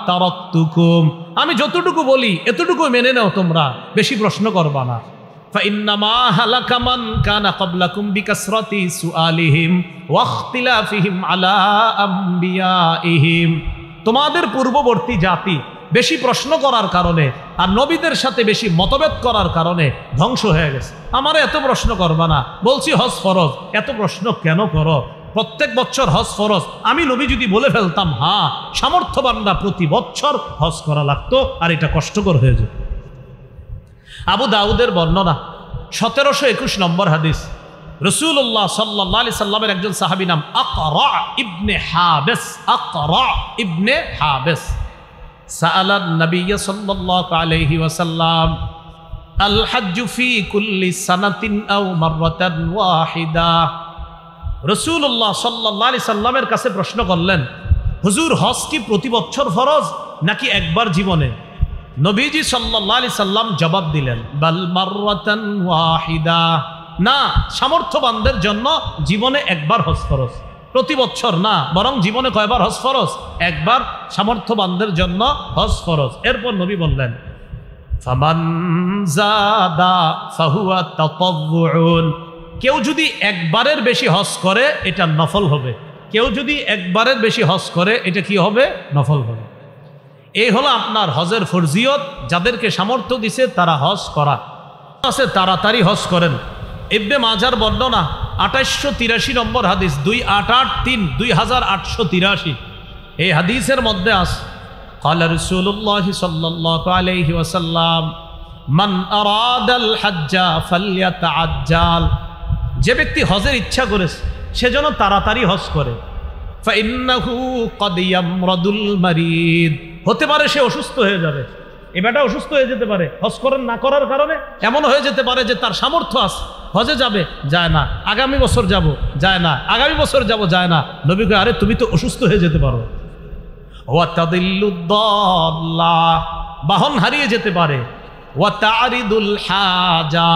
Speaker 1: তারাকতুকুম, আমি যতটুকু বলি এতটুকু মেনে নাও, তোমরা বেশি প্রশ্ন করবা না। فإنما هلك من كان قبلكم بكثرة سؤالهم واختلافهم على أنبيائهم, তোমাদের পূর্ববর্তী জাতি বেশি প্রশ্ন করার কারণে আর নবীদের সাথে বেশি মতভেদ করার কারণে ধ্বংস হয়ে গেছে। আমারে এত প্রশ্ন করবা না, বলছি হজ ফরজ, এত প্রশ্ন কেন করো? প্রত্যেক বছর হজ ফরজ, আমি নবী যদি বলে ফেলতাম হ্যাঁ, সামর্থ্যবানরা প্রতি বছর হজ করা লাগতো, আর এটা কষ্টকর হয়ে যেত। আবু দাউদের বর্ণনা 1721 নম্বর হাদিস, রাসূলুল্লাহ সাল্লাল্লাহু আলাইহি সাল্লামের একজন সাহাবী নাম আকরা ইবনে হাবিস, আকরা ইবনে হাবিস সাআলান নবী সাল্লাল্লাহু আলাইহি ওয়াসাল্লাম আল হজ্জ ফি কুল্লি সানাতিন আও মাররাতান ওয়াহিদা। রাসূলুল্লাহ সাল্লাল্লাহু আলাইহি সাল্লামের কাছে প্রশ্ন করলেন, হুজুর হজ কি প্রতি বছর ফরজ নাকি একবার জীবনে? নবীজি সাল্লাল্লাহু আলাইহি সাল্লাম জবাব দিলেন, বাল মাররাতান ওয়াহিদা, না, সামর্থ্যবানদের জন্য জীবনে একবার হজ ফরজ, প্রতি বছর না, বরং জীবনে কয়বার হজ ফরজ? একবার, সামর্থ্যবানদের জন্য হজ ফরজ। এরপর নবী বললেন, ফামান যাদা ফাহুয়া তাতাওউন, কেউ যদি একবারের বেশি হজ করে এটা নফল হবে, কেউ যদি একবারের বেশি হজ করে এটা কি হবে? নফল হবে। এই হলো আপনার হজের ফরজিয়ত। যাদেরকে সামর্থ্য দিছে তারা হজ করা আছে, তাড়াতাড়ি হজ করেন। ইবনে মাজার বর্ণনা 2883 নম্বর হাদিস, 2883 এই হাদিসের মধ্যে আছে, ক্বালা রাসূলুল্লাহ সাল্লাল্লাহু আলাইহি ওয়াসাল্লাম মান আরাদাল হজ্জা ফালইয়াতাআজ্জাল, যে ব্যক্তি হজের ইচ্ছা করেছে সে যেন তাড়াতাড়ি হজ করে। ফাইন্নাহু ক্বাদ ইয়ামরাদুল মারিদ, হতে পারে সে অসুস্থ হয়ে যাবে, এবারটা অসুস্থ হয়ে যেতে পারে হজ করেন না করার কারণে, এমন হয়ে যেতে পারে যে তার সামর্থ্য আছে, হজে যাবে, যায় না, আগামী বছর যাব, যায় না, আগামী বছর যাব, যায় না। নবী কয়, আরে তুমি তো অসুস্থ হয়ে যেতে পারো। ওয়া তাদিল্লুদ্দাল্লা, বাহন হারিয়ে যেতে পারে। ওয়া তারিদুল হাজা,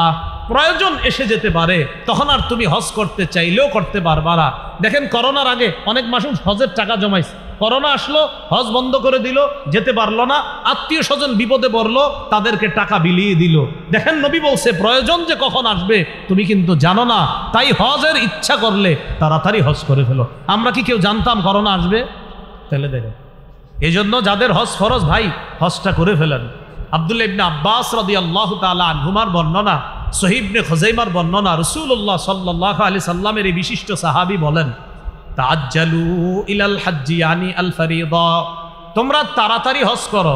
Speaker 1: প্রয়োজন এসে যেতে পারে, তখন আর তুমি হজ করতে চাইলেও করতে পারবা না। দেখেন করোনার আগে অনেক মানুষ হজের টাকা জমাইছে, করোনা আসলো, হজ বন্ধ করে দিল, যেতে পারলো না, আত্মীয় স্বজন বিপদে পড়লো, তাদেরকে টাকা বিলিয়ে দিল। দেখেন নবী বলছে প্রয়োজন যে কখন আসবে তুমি কিন্তু জানো না, তাই হজের ইচ্ছা করলে তাড়াতাড়ি হজ করে ফেলো। আমরা কি কেউ জানতাম করোনা আসবে? তাহলে দেখেন, এই জন্য যাদের হজ ফরজ ভাই হজটা করে ফেলেন। আব্দুল্লাহ ইবনে আব্বাস রাদিয়াল্লাহু তাআলা আনহুমার বর্ণনা, সহিহ ইবনে খুজাইমার বর্ণনা, রাসূলুল্লাহ সাল্লাল্লাহু আলাইহি সাল্লামের এই বিশিষ্ট সাহাবী বলেন, তাআজ্জালু ইলাল হজ্জি ইয়ানি আল ফরিদা, তোমরা তাড়াতাড়ি হজ করো।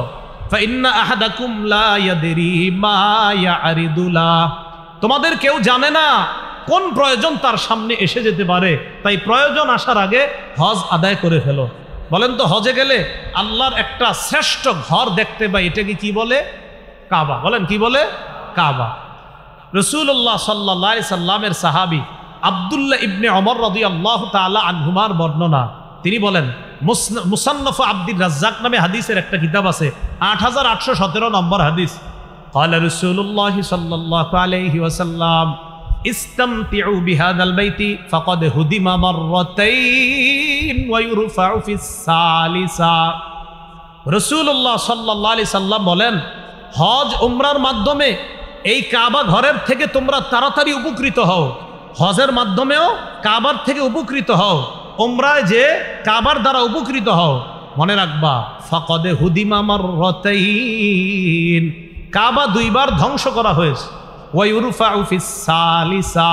Speaker 1: ফাইন্না আহাদাকুম লা ইয়াদরি মা ইয়ারিদু লা, তোমাদের কেউ জানে না কোন প্রয়োজন তার সামনে এসে যেতে পারে, তাই প্রয়োজন আসার আগে হজ আদায় করে ফেলো। বলেন তো হজে গেলে আল্লাহর একটা শ্রেষ্ঠ ঘর দেখতে পাই, এটাকে কি বলে? কাবা। বলেন কি বলে? কাবা। রাসূলুল্লাহ সাল্লাল্লাহু আলাইহি সাল্লামের সাহাবী আব্দুল্লাহ ইবনে ওমর রাদিয়াল্লাহু তাআলা আনহুমার বর্ণনা, তিনি বলেন, মুসান্নাফ আব্দুর রাজ্জাক নামে হাদিসের একটা কিতাব আছে, 8817 নম্বর হাদিস, ক্বালা রাসূলুল্লাহ সাল্লাল্লাহু আলাইহি ওয়াসাল্লাম ইসতামতিউ বিহাদাল বাইতি ফাকাদ হুদিমা মাররাতাইন ওয়া ইউরফাউ ফিস সালিসা। রাসূলুল্লাহ সাল্লাল্লাহু আলাইহি সাল্লাম বলেন, হজ উমরার মাধ্যমে এই কাবা ঘরের থেকে তোমরা তাড়াতাড়ি উপকৃত হও, হজের মাধ্যমেও কাবার থেকে উপকৃত হও, উমরায় যে কাবার দ্বারা উপকৃত হও। মনে রাখবা, ফাকাদে হুদিমা মাররাতাইন, কাবা 2 বার ধ্বংস করা হয়েছে, ওয়া ইউরফাউ ফিস সালিসা,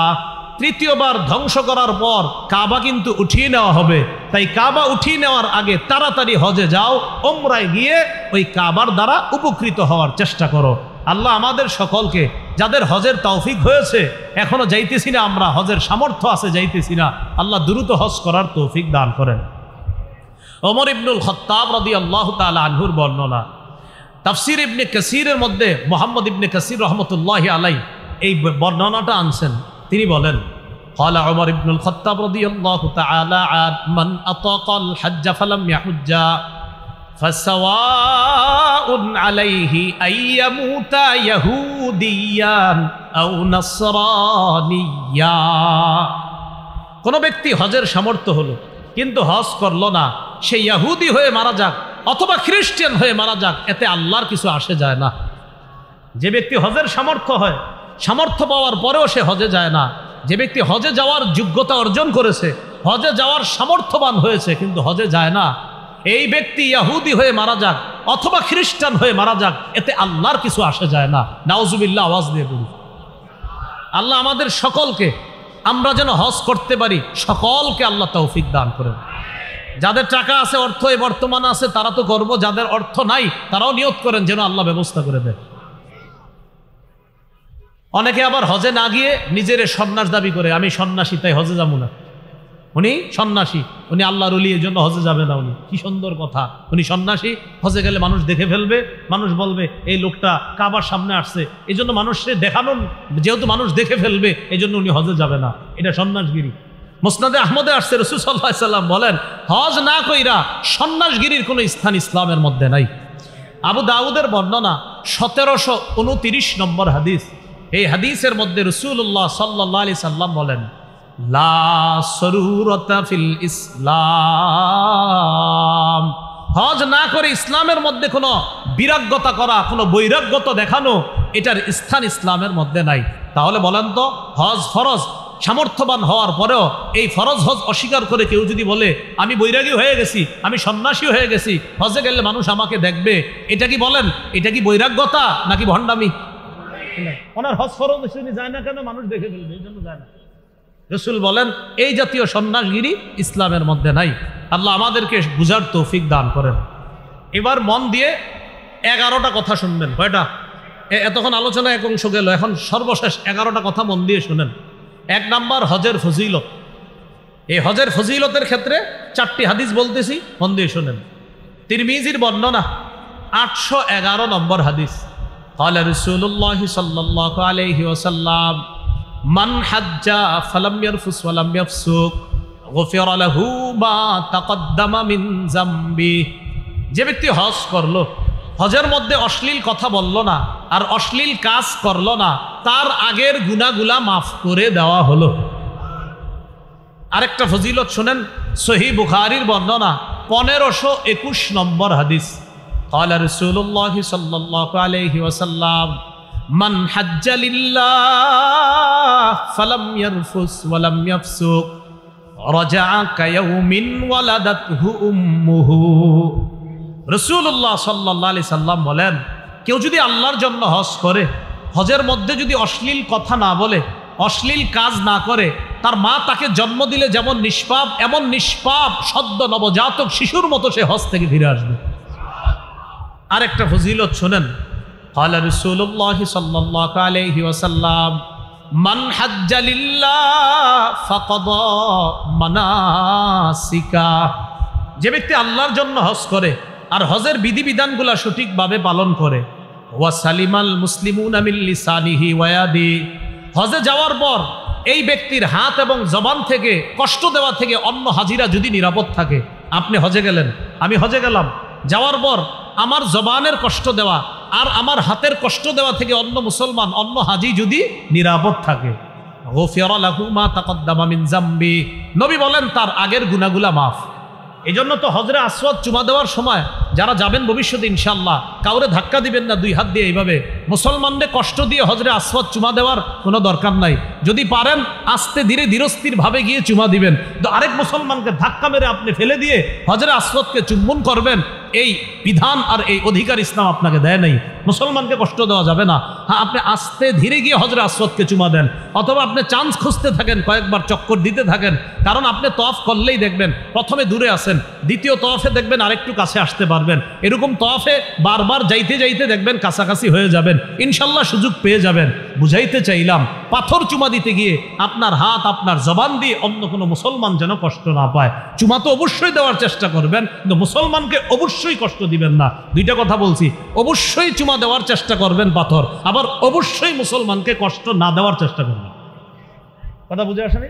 Speaker 1: তৃতীয়বার ধ্বংস করার পর কাবা কিন্তু উঠিয়ে নেওয়া হবে। তাই কাবা উঠিয়ে নেওয়ার আগে তাড়াতাড়ি হজে যাও, উমরায় গিয়ে ওই কাবার দ্বারা উপকৃত হওয়ার চেষ্টা করো। আল্লাহ আমাদের সকলকে, যাদের হজের তৌফিক হয়েছে এখনো যাইতেছি না, আমরা হজের সামর্থ্য আছে যাইতেছি না, আল্লাহ দ্রুত হজ করার তৌফিক দান করেন। ওমর ইবনুল খাত্তাব রাদিয়াল্লাহু তাআলা আনহুর বর্ণনা। তাফসীর ইবনে কাসীরের মধ্যে মুহাম্মদ ইবনে কাসীর রাহমাতুল্লাহি আলাইহি এই বর্ণনাটা আনছেন। তিনি বলেন, قال عمر بن الخطاب رضي الله تعالى عنه من أطاق الحج فلم يحج فسواء عليه أن يموت يهوديا أو نصرانيا। কোন ব্যক্তি হজের সামর্থ্য হলো কিন্তু হজ করলো না, সে ইহুদি হয়ে মারা যাক অথবা খ্রিস্টান হয়ে মারা যাক, এতে আল্লাহর কিছু আসে যায় না। যে ব্যক্তি হজের সামর্থ্য পাওয়ার পরেও সে হজে যায় না, যে ব্যক্তি হজে যাওয়ার যোগ্যতা অর্জন করেছে, হজে যাওয়ার সামর্থ্যবান হয়েছে কিন্তু হজে যায় না, এই ব্যক্তি ইহুদি হয়ে মারা যাক অথবা খ্রিস্টান হয়ে মারা যাক, এতে আল্লাহর কিছু আসে যায় না। নাউজুবিল্লাহ, আওয়াজ দিয়ে বলি। আল্লাহ আমাদের সকলকে, আমরা যেন হজ করতে পারি, সকলকে আল্লাহ তৌফিক দান করেন। যাদের টাকা আছে, অর্থ এই বর্তমানে আছে, তারা তো করবো, যাদের অর্থ নাই তারাও নিয়ত করেন যেন আল্লাহ ব্যবস্থা করে দেয়। অনেকে আবার হজে না গিয়ে নিজের সন্ন্যাস দাবি করে, আমি সন্ন্যাসী তাই হজে যাবো না। উনি সন্ন্যাসী, উনি আল্লাহর ওলি, এই জন্য হজে যাবে না। উনি কি সুন্দর কথা, উনি সন্ন্যাসী, হজে গেলে মানুষ দেখে ফেলবে, মানুষ বলবে এই লোকটা কাবার সামনে আসছে, এই জন্য মানুষকে দেখানো, যেহেতু মানুষ দেখে ফেলবে এই জন্য উনি হজে যাবে না, এটা সন্ন্যাসগিরি। মুসনাদে আহমদে আসছে, রাসূল সাল্লাল্লাহু আলাইহি সাল্লাম বলেন, হজ না কইরা সন্ন্যাসগিরির কোনো স্থান ইসলামের মধ্যে নাই। আবু দাউদের বর্ণনা 1729 নম্বর হাদিস। এই হাদিসের মধ্যে রাসূলুল্লাহ সাল্লাল্লাহু আলাইহি সাল্লাম বলেন, লা সরুরতা ফিল ইসলাম। হজ না করে ইসলামের মধ্যে কোনো বিরাগ্যতা করা, কোনো বৈরাগ্যতা দেখানো, এটার স্থান ইসলামের মধ্যে নাই। তাহলে বলেন তো, হজ ফরজ, সামর্থ্যবান হওয়ার পরেও এই ফরজ হজ অস্বীকার করে কেউ যদি বলে আমি বৈরাগী হয়ে গেছি, আমি সন্ন্যাসী হয়ে গেছি, হজে গেলে মানুষ আমাকে দেখবে, এটা কি বলেন, এটা কি বৈরাগ্যতা নাকি ভণ্ডামি? ওনার হজ ফরজ যায় না কেন? মানুষ দেখে ফেলবে, এই জন্য যায় না। রাসূল বলেন এই জাতীয় সন্ন্যাসগিরি ইসলামের মধ্যে নাই। আল্লাহ আমাদেরকে বুঝার তৌফিক দান করেন। এবার মন দিয়ে 11টা কথা শুনবেন। কয়টা? এতক্ষণ আলোচনা এক অংশ গেল, এখন সর্বশেষ 11টা কথা মন দিয়ে শুনেন। 1 নাম্বার, হজের ফজিলত। এই হজের ফজিলতের ক্ষেত্রে 4টি হাদিস বলতেছি, মন দিয়ে শুনেন। তিরমিজির বর্ণনা 811 নম্বর হাদিস। قال رسول الله صلى الله عليه وسلم من حج فلم يرفث ولم يفسق غفر له ما تقدم من ذنبه। যে ব্যক্তি হজ করলো, হজের মধ্যে অশ্লীল কথা বলল না আর অশ্লীল কাজ করলো না, তার আগের গুনাহগুলা মাফ করে দেওয়া হলো। আরেকটা ফজিলত শুনেন, সহিহ বুখারীর বর্ণনা 1521 নম্বর হাদিস। قال رسول الله صلى الله عليه وسلم من حج لله فلم يرفث ولم يفسق رجع كيوم ولدته امه। রাসূলুল্লাহ সাল্লাল্লাহু আলাইহি সাল্লাম বলেন, কেউ যদি আল্লাহর জন্য হজ করে, হজের মধ্যে যদি অশ্লীল কথা না বলে, অশ্লীল কাজ না করে, তার মা তাকে জন্ম দিলে যেমন নিষ্পাপ, এমন নিষ্পাপ সদ্য নবজাতক শিশুর মতো সে হজ থেকে ফিরে আসবে। আরেকটা ফজিলত শুনেন, قال رسول الله صلى الله عليه وسلم من حج لله فقضى مناسكه। যে ব্যক্তি আল্লাহর জন্য হজ করে আর হজের বিধিবিধানগুলো সঠিকভাবে পালন করে, ওয়াসালিমাল মুসলিমুনা মিন লিসানিহি ওয়া ইয়াদি। হজে যাওয়ার পর এই ব্যক্তির হাত এবং জবান থেকে কষ্ট দেওয়া থেকে অন্য হাজিরা যদি নিরাপদ থাকে। আপনি হজে গেলেন, আমি হজে গেলাম, যাওয়ার পর আমার জবানের কষ্ট দেওয়া আর আমার হাতের কষ্ট দেওয়া থেকে অন্য মুসলমান, অন্য হাজি যদি নিরাপদ থাকে, গফিরা লাহু মা তাকদ্দামা মিন যামবি। নবী বলেন তার আগের গুনাহগুলা মাফ। এই জন্য তো হজরে আসওয়াদ চুমা দেওয়ার সময় যারা যাবেন ভবিষ্যতে ইনশাআল্লাহ, কাউরে ধাক্কা দিবেন না 2 হাত দিয়ে, এইভাবে মুসলমানদের কষ্ট দিয়ে হজরে আসওয়াদ চুমা দেওয়ার কোনো দরকার নাই। যদি পারেন আস্তে ধীরে ধীরস্থির ভাবে গিয়ে চুমা দিবেন, তো আরেক মুসলমানকে ধাক্কা মেরে আপনি ফেলে দিয়ে হজরে আসওয়াদকে চুম্বন করবেন, এই বিধান আর এই অধিকার ইসলাম আপনাকে দেয় নাই। মুসলমানকে কষ্ট দেওয়া যাবে না। হ্যাঁ, আপনি আস্তে ধীরে গিয়ে হজরে আসওয়াদকে চুমা দেন, অথবা আপনি চান্স খুঁজতে থাকেন, কয়েকবার চক্কর দিতে থাকেন। কারণ আপনি তওয়াফ করলেই দেখবেন প্রথমে দূরে আছেন, দ্বিতীয় তওয়াফে দেখবেন আরেকটু কাছে আসতে পারবেন, এরকম তওয়াফে বারবার যাইতে যাইতে দেখবেন কাছাকাছি হয়ে যাবেন, ইনশাল্লাহ সুযোগ পেয়ে যাবেন। বুঝাইতে চাইলাম, পাথর চুমা দিতে গিয়ে আপনার হাত আপনার জবান দিয়ে অন্য কোনো মুসলমান যেন কষ্ট না পায়। চুমা তো অবশ্যই দেওয়ার চেষ্টা করবেন, কিন্তু মুসলমানকে অবশ্যই কষ্ট দিবেন না। দুইটা কথা বলছি, অবশ্যই চুমা দেওয়ার চেষ্টা করবেন পাথর, আবার অবশ্যই মুসলমানকে কষ্ট না দেওয়ার চেষ্টা করবেন। কথা বুঝে আসেনি?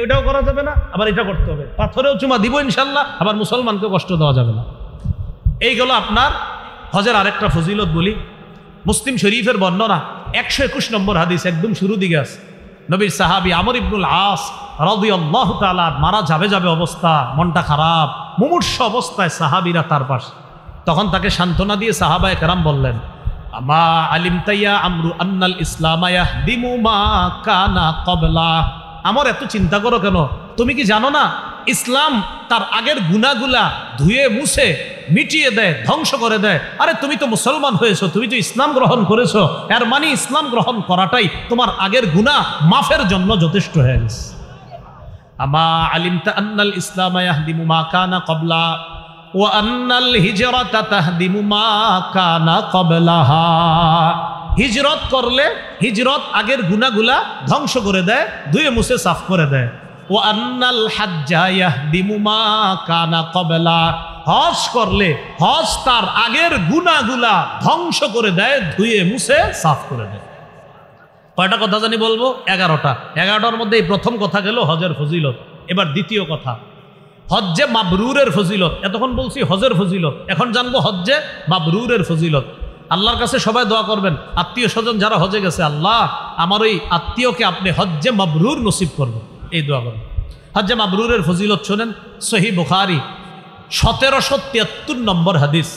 Speaker 1: এটাও করা যাবে না, আবার এটা করতে হবে। পাথরেও চুমা দিব ইনশাল্লাহ, আবার মুসলমানকে কষ্ট দেওয়া যাবে না। এইগুলো আপনার হজের আরেকটা ফজিলত বলি। মুসলিম শরীফের বর্ণনা 121 নম্বর হাদিস, একদম শুরু দিকে আছে। নবীর সাহাবী আমর ইবনুল আস রাদিয়াল্লাহু তাআলা মারা যাবে অবস্থা, মনটা খারাপ, মুমূর্ষ অবস্থায় সাহাবীরা তার পাশে। তখন তাকে সান্ত্বনা দিয়ে সাহাবায়ে কেরাম বললেন, আমা আলিমতা ইয়া আমরু আন্নাল ইসলামা ইয়াহদিমু মা কানা ক্বাবলা। আমর, এত চিন্তা করো কেন? তুমি কি জানো না ইসলাম তার আগের গুনাহগুলা ধুয়ে মুছে মিটিয়ে দেয়, ধ্বংস করে দেয়। আরে তুমি তো মুসলমান হয়েছো, তুমি তো ইসলাম গ্রহণ করেছো, এর মানে ইসলাম গ্রহণ করাটাই তোমার আগের গুনাহ মাফের জন্য যথেষ্ট হয়ে গেছে। আমা আলিমতা আন্নাল ইসলামা ইয়াহদিমু মা কানা ক্বাবলা ওয়া আন্নাল হিজরাতা তাহদিমু মা কানা ক্বাবলাহা। হিজরত করলে হিজরত আগের গুনাহগুলা ধ্বংস করে দেয়, ধুয়ে মুছে সাফ করে দেয়। ওয়া আন্নাল হাজ্জা ইয়াহদিমু মা কানা ক্বাবলা। হজ করলে হজ তার আগের গুনাহগুলা ধ্বংস করে দেয়, ধুয়ে মুছে সাফ করে দেয়। কয়টা কথা জানি বলবো? 11টা। 11টার মধ্যে এই প্রথম কথা গেল হজের ফজিলত। এবার দ্বিতীয় কথা, হজ্জে মাবরুরের ফজিলত। এতক্ষণ বলছি হজের ফজিলত, এখন জানবো হজ্জে মাবরুরের ফজিলত। আল্লাহর কাছে সবাই দোয়া করবেন, আত্মীয় স্বজন যারা হজে গেছে, আল্লাহ আমার ওই আত্মীয়কে আপনি হজ্জে মাবরুর নসিব করবেন, এই দোয়া করবেন। হজ্জে মাবরুরের ফজিলত শোনেন, সহিহ বুখারী 1773 নম্বর হাদিস।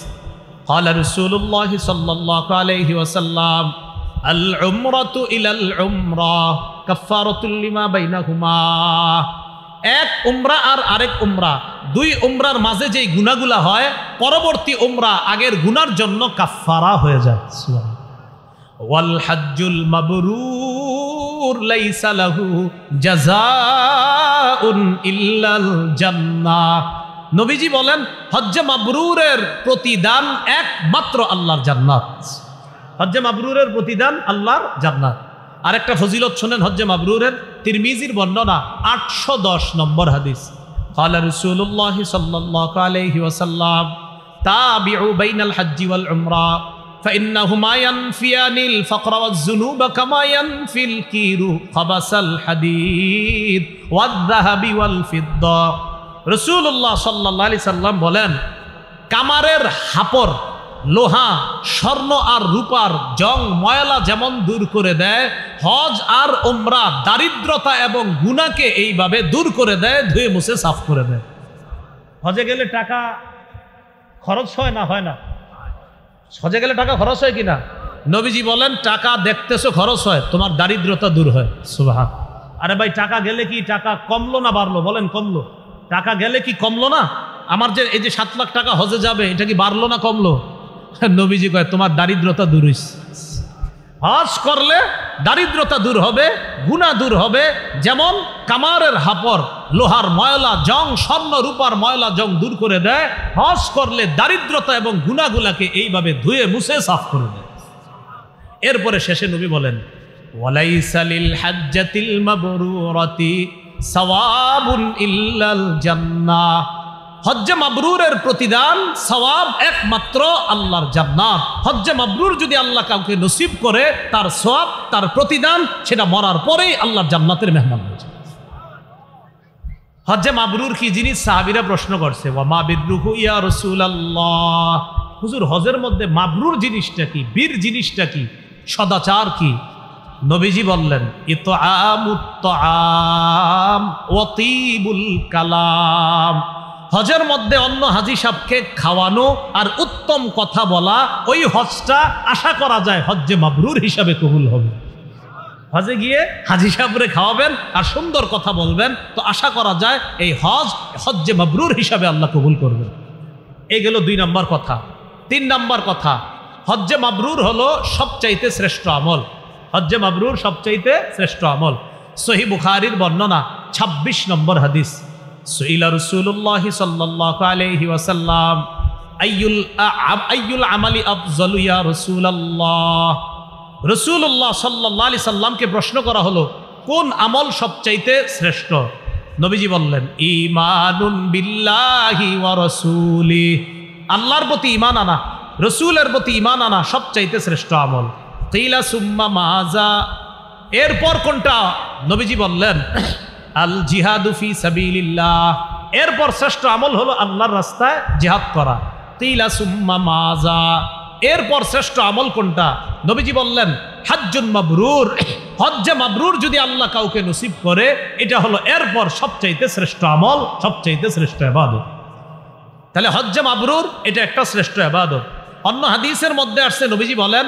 Speaker 1: ক্বালা রাসূলুল্লাহ সাল্লাল্লাহু আলাইহি ওয়াসাল্লাম, আল উমরাতু ইলাল উমরা কাফফারাতুল লিমা বাইনাহুমা। এক উমরা আর আরেক উমরা, দুই উমরার মাঝে যেই গুনাহগুলা হয়, পরবর্তী উমরা আগের গুনার জন্য কাফফারা হয়ে যায়। ওয়াল হজ্জুল মাবরুর লাইসা লাহু জাযাউন ইল্লাল জান্নাহ। নবীজি বলেন, হজ্জে মাবরুরের প্রতিদান একমাত্র আল্লাহর জান্নাত। হজ্জে মাবরুরের প্রতিদান আল্লাহর জান্নাত। আরেকটা ফজিলত শুনেন হজ্জে মাবরুরের, তিরমিজির বর্ণনা 810 নম্বর হাদিস। ক্বালা রাসূলুল্লাহ সাল্লাল্লাহু আলাইহি ওয়াসাল্লাম, তাবিউ বাইনাল হজ্জি ওয়াল উমরা ফাইন্নাহুমা ইয়ানফিয়ানিল ফাকরা ওয়াজ যুনুবা কামা ইয়ানফিল কিরু খাবাসাল হাদিদ ওয়াদ যাহাবি ওয়াল ফিদ্দা। রাসূলুল্লাহ সাল্লাল্লাহু আলাইহি সাল্লাম বলেন, কামারের হাপর, লোহা, স্বর্ণ আর রূপার জং ময়লা যেমন দূর করে দেয়, হজ আর উমরা দারিদ্রতা এবং গুনাহকে এইভাবে দূর করে দেয়, ধুয়ে মুছে সাফ করে দেয়। হজে গেলে টাকা খরচ হয় না? হয় না? হজে গেলে টাকা খরচ হয় কিনা? নবীজি বলেন, টাকা দেখতেছো খরচ হয়, তোমার দারিদ্রতা দূর হয়। সুবহান। আরে ভাই, টাকা গেলে কি টাকা কমলো না বাড়লো? বলেন কমলো। টাকা গেলে কি কমলো না? আমার যে এই যে 7 লাখ টাকা হজে যাবে, এটা কি বাড়লো না কমলো? নবীজি কয়, তোমার দারিদ্রতা দূর হইছে। হজ করলে দারিদ্রতা দূর হবে, গুনাহ দূর হবে। যেমন কামারের হাপর, লোহার ময়লা জং, স্বর্ণ রূপার ময়লা জং দূর করে দেয়, হজ করলে দারিদ্রতা এবং গুনাহগুলাকে এইভাবে ধুয়ে মুছে সাফ করে দেয়। এরপরে শেষে নবী বলেন, ওয়ালাইসা লিল হাজ্জাতিল মাবরুরাতি সাওয়াবুন ইল্লাল জান্নাহ। হজ্জে মাবরুরের প্রতিদান সওয়াব একমাত্র আল্লাহর জান্নাত। হজ্জে মাবরুর যদি আল্লাহ কাউকে নসিব করে, তার সওয়াব, তার প্রতিদান, সেটা মরার পরেই আল্লাহর জান্নাতের মেহমান হয়ে যায়। হজ্জে মাবরুর কি জিনিস? সাহাবীরা প্রশ্ন করছে, ওয়া মা বিররুহু ইয়া রাসূলুল্লাহ। হুজুর, হজের মধ্যে মাবরুর জিনিসটা কি? বীর জিনিসটা কি? সদাচার কি? নবীজি বললেন, ইতআমুত তাআম ওয়া তিবুল কালাম। হজের মধ্যে অন্য হাজি সাহেবকে খাওয়ানো আর উত্তম কথা বলা, ওই হজটা আশা করা যায় হজ্জে মাবরুর হিসাবে কবুল হবে। হজে গিয়ে হাজি সাহেবরে খাওয়াবেন আর সুন্দর কথা বলবেন, তো আশা করা যায় এই হজ হজ্জে মাবরুর হিসাবে আল্লাহ কবুল করবেন। এই গেল 2 নম্বর কথা। 3 নম্বর কথা, হজ্জে মাবরুর হলো সবচাইতে শ্রেষ্ঠ আমল। হজ্জে মাবরুর সবচাইতে শ্রেষ্ঠ আমল। সহিহ বুখারীর বর্ণনা 26 নম্বর হাদিস, সুইলা রাসূলুল্লাহ সাল্লাল্লাহু আলাইহি ওয়াসাল্লাম আইয়ুল আমালি আফজালু ইয়া রাসূলুল্লাহ। রাসূলুল্লাহ সাল্লাল্লাহু আলাইহি সাল্লামকে প্রশ্ন করা হলো কোন আমল সবচাইতে শ্রেষ্ঠ? নবীজি বললেন ঈমানুন বিল্লাহি ওয়া রাসূলিহি, আল্লাহর প্রতি ঈমান আনা, রাসূলের প্রতি ঈমান আনা সবচাইতে শ্রেষ্ঠ আমল। কিলা সুম্মা মাজা, এরপর কোনটা? নবীজি বললেন আল জিহাদু ফি সাবিলিল্লাহ, এরপর শ্রেষ্ঠ আমল হলো আল্লাহর রাস্তায় জিহাদ করা। কিলা সুম্মা মাজা, এরপর শ্রেষ্ঠ আমল কোনটা? নবীজি বললেন হাজ্জুন মাবরুর, হজ্জে মাবরুর যদি আল্লাহ কাউকে নসিব করে এটা হলো এরপর সবচাইতে শ্রেষ্ঠ আমল, সবচাইতে শ্রেষ্ঠ ইবাদত। তাহলে হজ্জে মাবরুর এটা একটা শ্রেষ্ঠ ইবাদত। অন্য হাদিসের মধ্যে আসছে নবীজি বলেন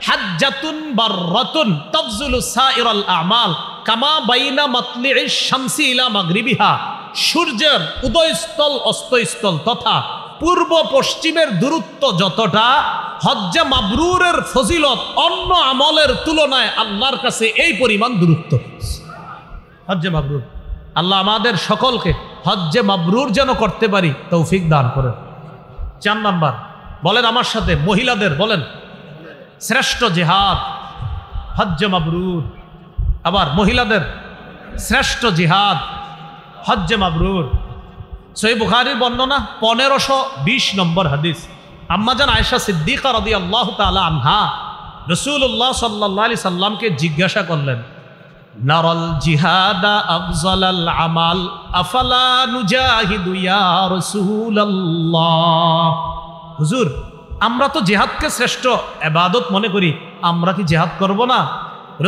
Speaker 1: হাজ্জাতুন বাররাতুন তাফজুলু সাইরাল আমাল কামা বাইনা মাতলিইশ শামসি ইলা মাগরিবিহা, সূর্যের উদয়স্থল অস্তস্থল তথা পূর্ব পশ্চিমের দূরত্ব যতটা, হজ্জে মাবরুরের ফজিলত অন্য আমলের তুলনায় আল্লাহর কাছে এই পরিমাণ দূরত্ব। হজ্জে মাবরুর, আল্লাহ আমাদের সকলকে হজ্জে মাবরুর যেন করতে পারি তৌফিক দান করেন। 4 নাম্বার বলেন আমার সাথে, মহিলাদের বলেন শ্রেষ্ঠ জিহাদ হজ্জে মাবরুর। আবার মহিলাদের শ্রেষ্ঠ জিহাদ হজ্জে মাবরুর। সহিহ বুখারীর বর্ণনা 1520 নম্বর হাদিস, আম্মাজান আয়েশা সিদ্দিকা রাদিয়াল্লাহু তাআলা আনহা রাসূলুল্লাহ সাল্লাল্লাহু আলাইহি সাল্লামকে জিজ্ঞাসা করলেন নারাল জিহাদা আফজালাল আমাল আফালা নুজাহিদু ইয়া রাসূলুল্লাহ। হুজুর, আমরা তো জিহাদকে শ্রেষ্ঠ ইবাদত মনে করি, আমরা কি জিহাদ করব না?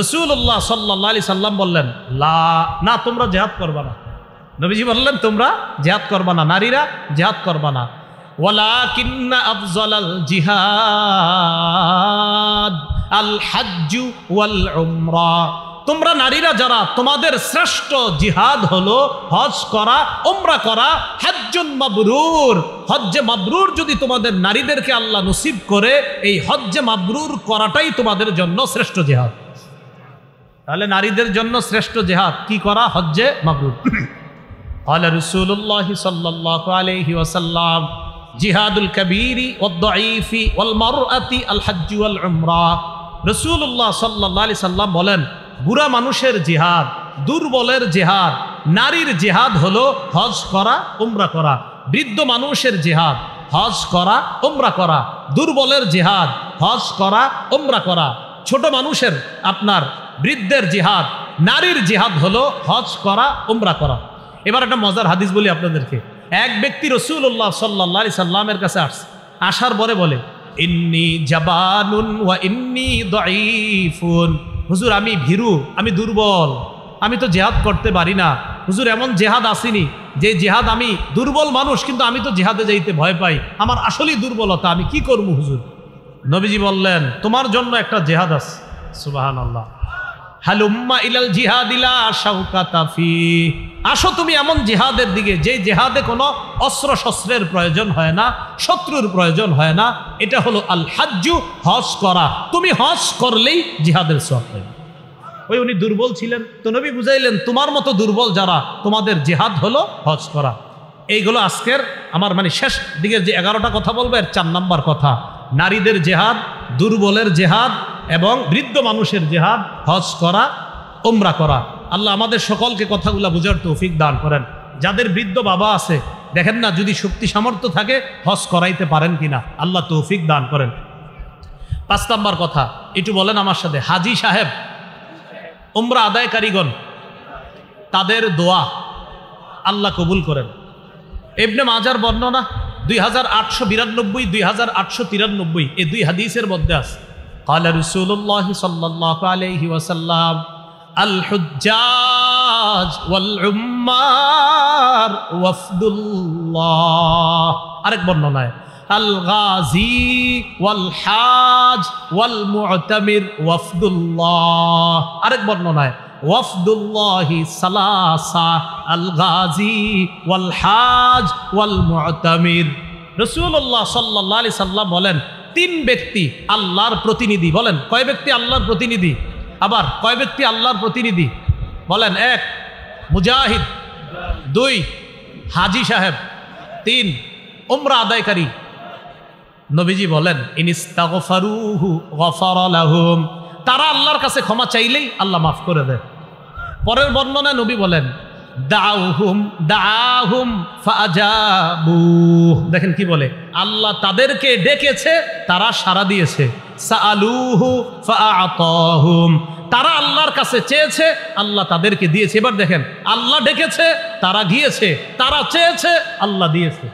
Speaker 1: রাসূলুল্লাহ সাল্লাল্লাহু আলাইহি সাল্লাম বললেন লা, না তোমরা জিহাদ করবা না। নবীজি বললেন তোমরা জিহাদ করবা না, নারীরা জিহাদ করবা না। ওয়ালাকিন্না আফজালাল জিহাদ আল হাজ্জু ওয়াল উমরা, তোমরা নারীরা যারা, তোমাদের শ্রেষ্ঠ জিহাদ হলো হজ করা, উমরা করা। হজ্জুন মাবরুর, হজ্জে মাবরুর যদি তোমাদের নারীদেরকে আল্লাহ নসিব করে, এই হজ্জে মাবরুর করাটাই তোমাদের জন্য শ্রেষ্ঠ জিহাদ। তাহলে নারীদের জন্য শ্রেষ্ঠ জিহাদ কি করা? হজ্জে মাবরুর। قال رسول الله صلى الله عليه وسلم جهاد الكبير والضعيف والمرأة الحج والعمرة। রাসূলুল্লাহ সাল্লাল্লাহু আলাইহি সাল্লাম বলেন বুড়া মানুষের জিহাদ, দুর্বলের জিহাদ, নারীর জিহাদ হলো হজ করা, উমরা করা। বৃদ্ধ মানুষের জিহাদ হজ করা, উমরা করা। দুর্বলের জিহাদ হজ করা, উমরা করা। ছোট মানুষের আপনার বৃদ্ধের জিহাদ, নারীর জিহাদ হলো হজ করা, উমরা করা। এবার একটা মজার হাদিস বলি আপনাদেরকে। এক ব্যক্তি রাসূলুল্লাহ সাল্লাল্লাহু আলাইহি সাল্লামের কাছে আসার পরে বলে ইন্নী জাবানুন ওয়া ইন্নী দাঈফুন, হুজুর আমি ভীরু, আমি দুর্বল, আমি তো জিহাদ করতে পারি না। হুজুর এমন জিহাদ আসেনি যে জিহাদ, আমি দুর্বল মানুষ কিন্তু আমি তো জিহাদে যাইতে ভয় পাই, আমার আসলেই দুর্বলতা, আমি কি করব হুজুর? নবীজি বললেন তোমার জন্য একটা জিহাদ আছে। সুবহানাল্লাহ। হালুম্মা ইলাল জিহাদিলা শাওকাতা ফি, আসো তুমি এমন জিহাদের দিকে যে জিহাদে কোনো অস্ত্র শস্ত্রের প্রয়োজন হয় না, শত্রুর প্রয়োজন হয় না। এটা হলো আল হাজ্জু, হজ করা। তুমি হজ করলেই জিহাদের সওয়াব পাবে। ওই উনি দুর্বল ছিলেন তো নবী বুঝাইলেন তোমার মতো দুর্বল যারা, তোমাদের জিহাদ হলো হজ করা। এইগুলো আজকের আমার শেষ দিকের যে 11টা কথা বলবো এর 4 নাম্বার কথা, নারীদের জিহাদ, দুর্বলের জিহাদ এবং বৃদ্ধ মানুষের জিহাদ, হজ করা, উমরা করা। আল্লাহ আমাদের সকলকে কথাগুলা বুঝার তৌফিক দান করেন। যাদের বৃদ্ধ বাবা আছে দেখেন না, যদি শক্তি সামর্থ্য থাকে হজ করাইতে পারেন কিনা, আল্লাহ তৌফিক দান করেন। 5 নাম্বার কথা একটু বলেন আমার সাথে, হাজি সাহেব, উমরা আদায়কারীগণ, তাদের দোয়া আল্লাহ কবুল করেন। ইবনে মাজার বর্ণনা 2892, 2893 এই 2 হাদিসের মধ্যে আছে قال رسول الله صلى الله عليه وسلم الحجاج والعمار وفد الله। আরেক বর্ণনায় আল গাজী ওয়াল হাজ ওয়াল মুতামির ওয়াফদুল্লাহ। আরেক বর্ণনায় ওয়াফদুল্লাহি সালাসা আল গাজী ওয়াল হাজ ওয়াল মুতামির। রাসূলুল্লাহ সাল্লাল্লাহু আলাইহি সাল্লাম বলেন তিন ব্যক্তি আল্লাহর প্রতিনিধি। বলেন কয় ব্যক্তি আল্লাহর প্রতিনিধি? আবার কয় ব্যক্তি আল্লাহর প্রতিনিধি? বলেন, এক মুজাহিদ, দুই হাজি সাহেব, তিন উমরা আদায়কারী। নবীজি বলেন ইনিস্তাগফারুহু গফারা লাহুম, তারা আল্লাহর কাছে ক্ষমা চাইলেই আল্লাহ মাফ করে দেয়। পরের বর্ণনায় নবী বলেন দাআহুম ফাআজাবু, দেখেন কি বলে, আল্লাহ তাদেরকে ডেকেছে, তারা সাড়া দিয়েছে। সাআলুহু ফাআতাহুম, তারা আল্লাহর কাছে চেয়েছে, আল্লাহ তাদেরকে দিয়েছে। এবার দেখেন, আল্লাহ ডেকেছে, তারা গিয়েছে, তারা চেয়েছে, আল্লাহ দিয়েছে।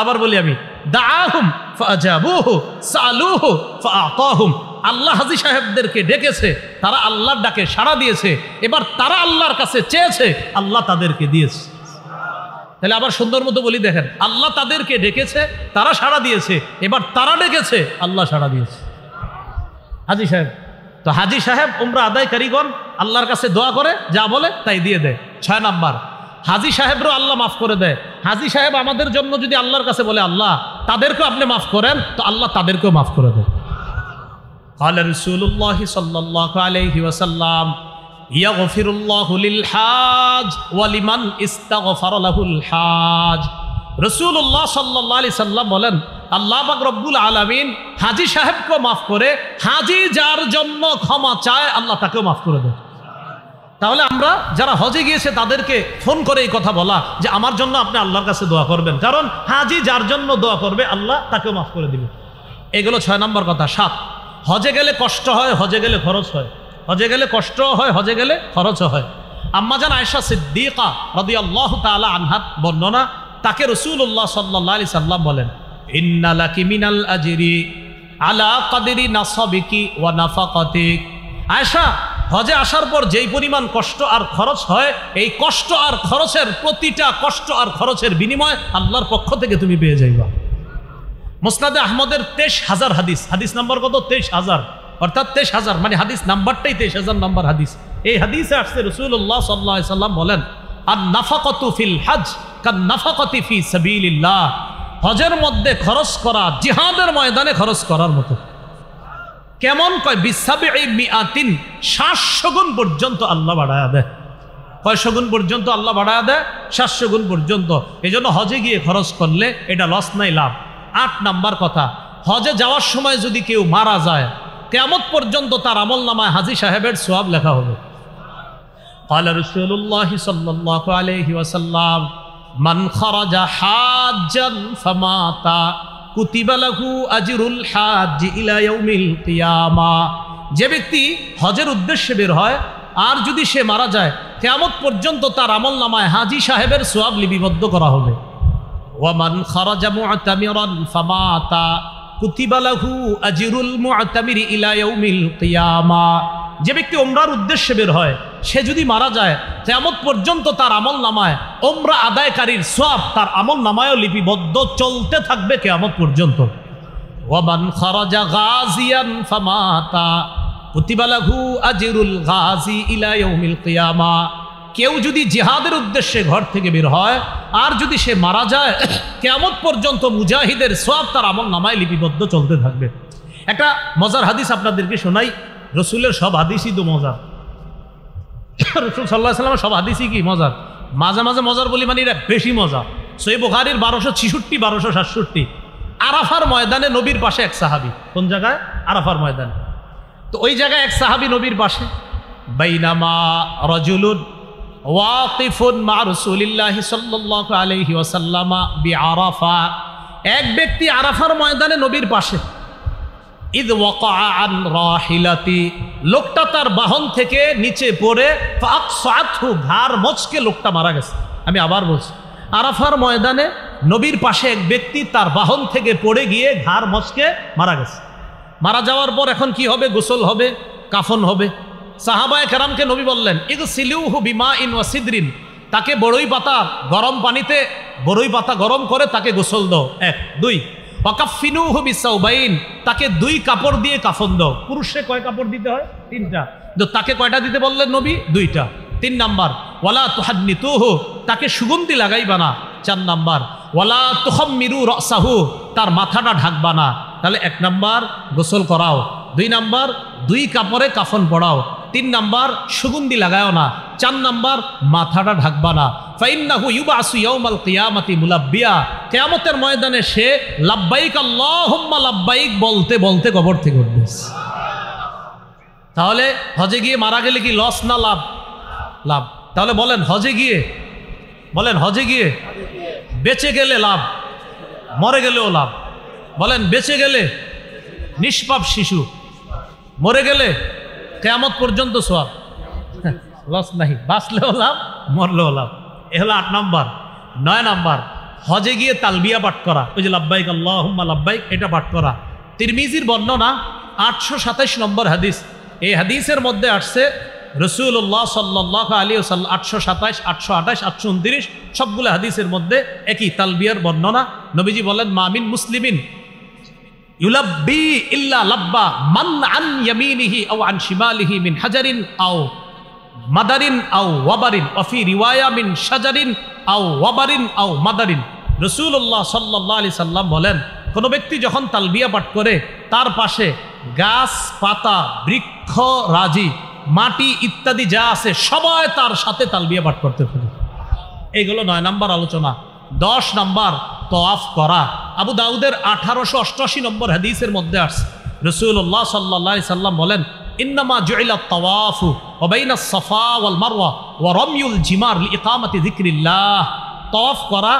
Speaker 1: আবার বলি আমি, দাআহুম ফাআজাবুহু সাআলুহু ফাআতাহুম, আল্লাহ হাজী সাহেবদেরকে ডেকেছে, তারা আল্লাহর ডাকে সাড়া দিয়েছে, এবার তারা আল্লাহর কাছে চেয়েছে, আল্লাহ তাদেরকে দিয়েছে। তাহলে আবার সুন্দর মতো বলি, দেখেন, আল্লাহ তাদেরকে ডেকেছে, তারা সাড়া দিয়েছে, এবার তারা ডেকেছে, আল্লাহ সাড়া দিয়েছে। হাজী সাহেব, তো হাজী সাহেব উমরা আদায়কারীগণ আল্লাহর কাছে দোয়া করে, যা বলে তাই দিয়ে দেয়। 6 নাম্বার, হাজী সাহেবরও আল্লাহ মাফ করে দেয়। হাজী সাহেব আমাদের জন্য যদি আল্লাহর কাছে বলে আল্লাহ তাদেরকেও আপনি মাফ করেন, তো আল্লাহ তাদেরকেও মাফ করে দেয়। قال رسول الله صلى الله عليه وسلم يغفر الله للحاج ولمن استغفر له الحاج। রাসূলুল্লাহ সাল্লাল্লাহু আলাইহি সাল্লাম বলেন, আল্লাহ পাক রব্বুল আলামিন হাজী সাহেবকে মাফ করে, হাজী যার জন্য ক্ষমা চায় আল্লাহ তাকেও মাফ করে দেয়। তাহলে আমরা যারা হজে গিয়েছে তাদেরকে ফোন করে এই কথা বলা যে আমার জন্য আপনি আল্লাহর কাছে দোয়া করবেন, কারণ হাজী যার জন্য দোয়া করবে আল্লাহ তাকেও মাফ করে দিবে। এগুলো 6 নম্বর কথা। 7, হজে গেলে কষ্ট হয়, হজে গেলে খরচ হয়। হজে গেলে কষ্ট হয়, হজে গেলে খরচও হয়। আম্মাজান আয়েশা সিদ্দিকা রাদিয়াল্লাহু তাআলা আনহা বর্ণনা, তাকে রাসূলুল্লাহ সাল্লাল্লাহু আলাইহি সাল্লাম বলেন, ইন্না লাকি মিনাল আজরি আলা কদরি নাসাবিকি ওয়া নাফাকাতিক। আয়েশা, হজে আসার পর যেই পরিমাণ কষ্ট আর খরচ হয়, এই কষ্ট আর খরচের প্রতিটা কষ্ট আর খরচের বিনিময় আল্লাহর পক্ষ থেকে তুমি পেয়ে যাইবা। মুসনাদে আহমদের 23,000 হাদিস, হাদিস নাম্বার কত? 23,000, অর্থাৎ 23,000 মানে হাদিস নাম্বারটাই 23,000 নাম্বার হাদিস। এই হাদিসে আসছে রাসূলুল্লাহ সাল্লাল্লাহু আলাইহি সাল্লাম বলেন, আন নাফাকাতু ফিল হজ কান নাফাকাতি ফি সাবিলিল্লাহ, হজের মধ্যে খরচ করা জিহাদের ময়দানে খরচ করার মতো। কেমন? কয় বিসাবি'i মিআতিন, 700 গুণ পর্যন্ত আল্লাহ বাড়ায়া দেয়। কয়শো গুণ পর্যন্ত আল্লাহ বাড়ায়া দেয়? 700 গুণ পর্যন্ত। এই জন্য হজে গিয়ে খরচ করলে এটা লস নাই, লাভ। 8 নাম্বার কথা, হজে যাওয়ার সময় যদি কেউ মারা যায়, কিয়ামত পর্যন্ত তার আমলনামায় হাজী সাহেবের সওয়াব লেখা হবে। قال رسول الله صلى الله عليه وسلم من خرج حاجا فمات كتب له اجر الحاج الى يوم القيامه। যে ব্যক্তি হজের উদ্দেশ্যে বের হয় আর যদি সে মারা যায়, কিয়ামত পর্যন্ত তার আমলনামায় হাজী সাহেবের সওয়াব লিপিবদ্ধ করা হবে। ওয়ামান খারাজা মু'তামিরান ফামাতা কুতিবা লাহু আজরুল মু'তামিরি ইলা ইয়াউমিল কিয়ামা। যে ব্যক্তি উমরার উদ্দেশ্যে বের হয়, সে যদি মারা যায়, কিয়ামত পর্যন্ত তার আমলনামায় উমরা আদায়কারীর সওয়াব তার আমলনামায়ও লিপিবদ্ধ চলতে থাকবে কিয়ামত পর্যন্ত। ওয়ামান খারাজা গাজিয়ান ফামাতা কুতিবা লাহু আজরুল গাজি ইলা ইয়াউমিল কিয়ামা। কেউ যদি জিহাদের উদ্দেশ্যে ঘর থেকে বের হয় আর যদি সে মারা যায়, কিয়ামত পর্যন্ত মুজাহিদের সওয়াব তার আমলনামায় লিপিবদ্ধ চলতে থাকবে। একটা মজার হাদিস আপনাদেরকে শোনাই। রসুলের সব হাদিসই তো মজার। রসুল সাল্লাল্লাহু আলাইহি ওয়াসাল্লামের সব হাদিসই কি মজার। মাঝে মাঝে মজার বলি মানে এটা বেশি মজা। সহিহ বুখারীর 1266, 1267। আরাফার ময়দানে নবীর পাশে এক সাহাবী। কোন জায়গায়? আরাফার ময়দানে। তো ওই জায়গায় এক সাহাবী নবীর পাশে। বাইনামা রাজুলুন ওয়াকিফুন মা রাসূলিল্লাহি সাল্লাল্লাহু আলাইহি ওয়াসাল্লাম বিআরাফা। এক ব্যক্তি আরাফার ময়দানে নবীর পাশে। ইদ ওয়াকাআ আন রাহিলাতি, লোকটা তার বাহন থেকে নিচে পড়ে ফাকসাতহু, ঘাড় মচকে লোকটা মারা গেছে। আমি আবার বলছি, আরাফার ময়দানে নবীর পাশে এক ব্যক্তি তার বাহন থেকে পড়ে গিয়ে ঘাড় মচকে মারা গেছে। মারা যাওয়ার পর এখন কি হবে? গোসল হবে, কাফন হবে। সাহাবায়ে কেরামকে নবী বললেন, ইগসিলুহু বিমাইন ওয়া সিদরিন, তাকে বড়ই পাতা গরম পানিতে বড়ই পাতা গরম করে তাকে গোসল দাও। 1, 2 ওয়াকাফিনুহু বিসাউবাইন, তাকে 2 কাপড় দিয়ে কাফন দাও। পুরুষে কয় কাপড় দিতে হয়? 3টা। তো তাকে কয়টা দিতে বললেন নবী? 2টা। 3 নাম্বার ওয়ালা তুহান্নিতুহু, তাকে সুগন্ধি লাগাইবা না। 4 নাম্বার ওয়ালা তুখাম্মিরু রাসাহু, তার মাথাটা ঢাকবা না। তাহলে 1 নাম্বার গোসল করাও, 2 নাম্বার 2 কাপড়ে কাফন পড়াও, 3 নাম্বার সুগন্ধি লাগাও না, 4 নাম্বার মাথাটা ঢাকবা না। ফাইন্নাহু ইউবাসু ইয়াউমাল কিয়ামাতি মুলাব্বিয়া, কিয়ামতের ময়দানে সে লাব্বাইক আল্লাহুম্মা লাব্বাইক বলতে বলতে কবর থেকে উঠবে। তাহলে হজে গিয়ে মারা গেলে কি লস না লাভ? লাভ। তাহলে বলেন হজে গিয়ে, বলেন হজে গিয়ে বেঁচে গেলে লাভ, মরে গেলেও লাভ। বলেন বেঁচে গেলে নিষ্পাপ শিশু, মরে গেলে কিয়ামত পর্যন্ত সওয়াব, লস নাই, বাঁচলেও লাভ মরলেও লাভ। এ হলো 8 নাম্বার। 9 নাম্বার হজে গিয়ে তালবিয়া পাঠ করা, ওই যে লাব্বাইক আল্লাহুম্মা লাব্বাইক, এটা পাঠ করা। তিরমিজির বর্ণনা 827 নম্বর হাদিস। এই হাদিসের মধ্যে আসছে রাসূলুল্লাহ সাল্লাল্লাহু আলাইহি ওয়াসাল্লাম 827, 828, 829 সবগুলো হাদিসের মধ্যে একই তালবিয়ার বর্ণনা। নবীজি বলেন, মামিন মুসলিমিন ইউলাব্বি ইল্লা লাব্বা মান আন ইয়ামিনিহি আও আন শিমালিহি মিন হাজারিন আও মাদারিন আও ওয়াবারিন, ওয়াফি রিওয়ায়া মিন শাজারিন আও ওয়াবারিন আও মাদারিন। রাসূলুল্লাহ সাল্লাল্লাহু আলাইহি সাল্লাম বলেন, কোনো ব্যক্তি যখন তালবিয়া পাঠ করে তার পাশে গাছ পাতা বৃক্ষ রাজি মাটি ইত্যাদি যা আছে সবাই তার সাথে তালবিয়া পাঠ করতে থাকে। এইগুলো 9 নাম্বার আলোচনা। 10 নাম্বার তওয়াফ করা। আবু দাউদের 1888 নম্বর হাদিসের মধ্যে আসছে, রাসূলুল্লাহ সাল্লাল্লাহু আলাইহি সাল্লাম বলেন, ইন্নামা জুইলাত তাওয়াফু ওয়া বাইনাস সাফা ওয়াল মারওয়া ওয়া রামিউল জিমার লিইকামাতি যিকরিল্লাহ। তওয়াফ করা,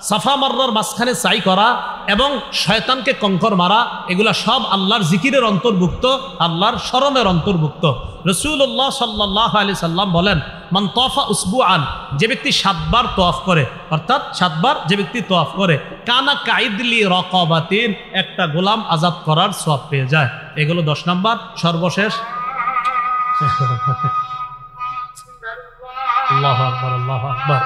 Speaker 1: সাফা মারওয়ার মাঝখানে সাই করা এবং শয়তানকে কঙ্কর মারা, এগুলা সব আল্লাহর জিকিরের অন্তর্ভুক্ত, আল্লাহর স্মরণের অন্তর্ভুক্ত। রাসূলুল্লাহ সাল্লাল্লাহু আলাইহি সাল্লাম বলেন, মান তাওয়াফা উসবুআন, যে ব্যক্তি 7 বার তওয়াফ করে, অর্থাৎ 7 বার যে ব্যক্তি তওয়াফ করে, কানা কাইদলি রাকাবাতিন, একটা গোলাম আজাদ করার সওয়াব পেয়ে যায়। এগুলো 10 নাম্বার। সর্বশেষ আল্লাহু আকবার, আল্লাহু আকবার।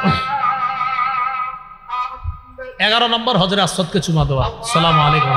Speaker 1: 11 নম্বর হজরে আসওয়াদকে চুমা দেওয়া। আসসালামু আলাইকুম।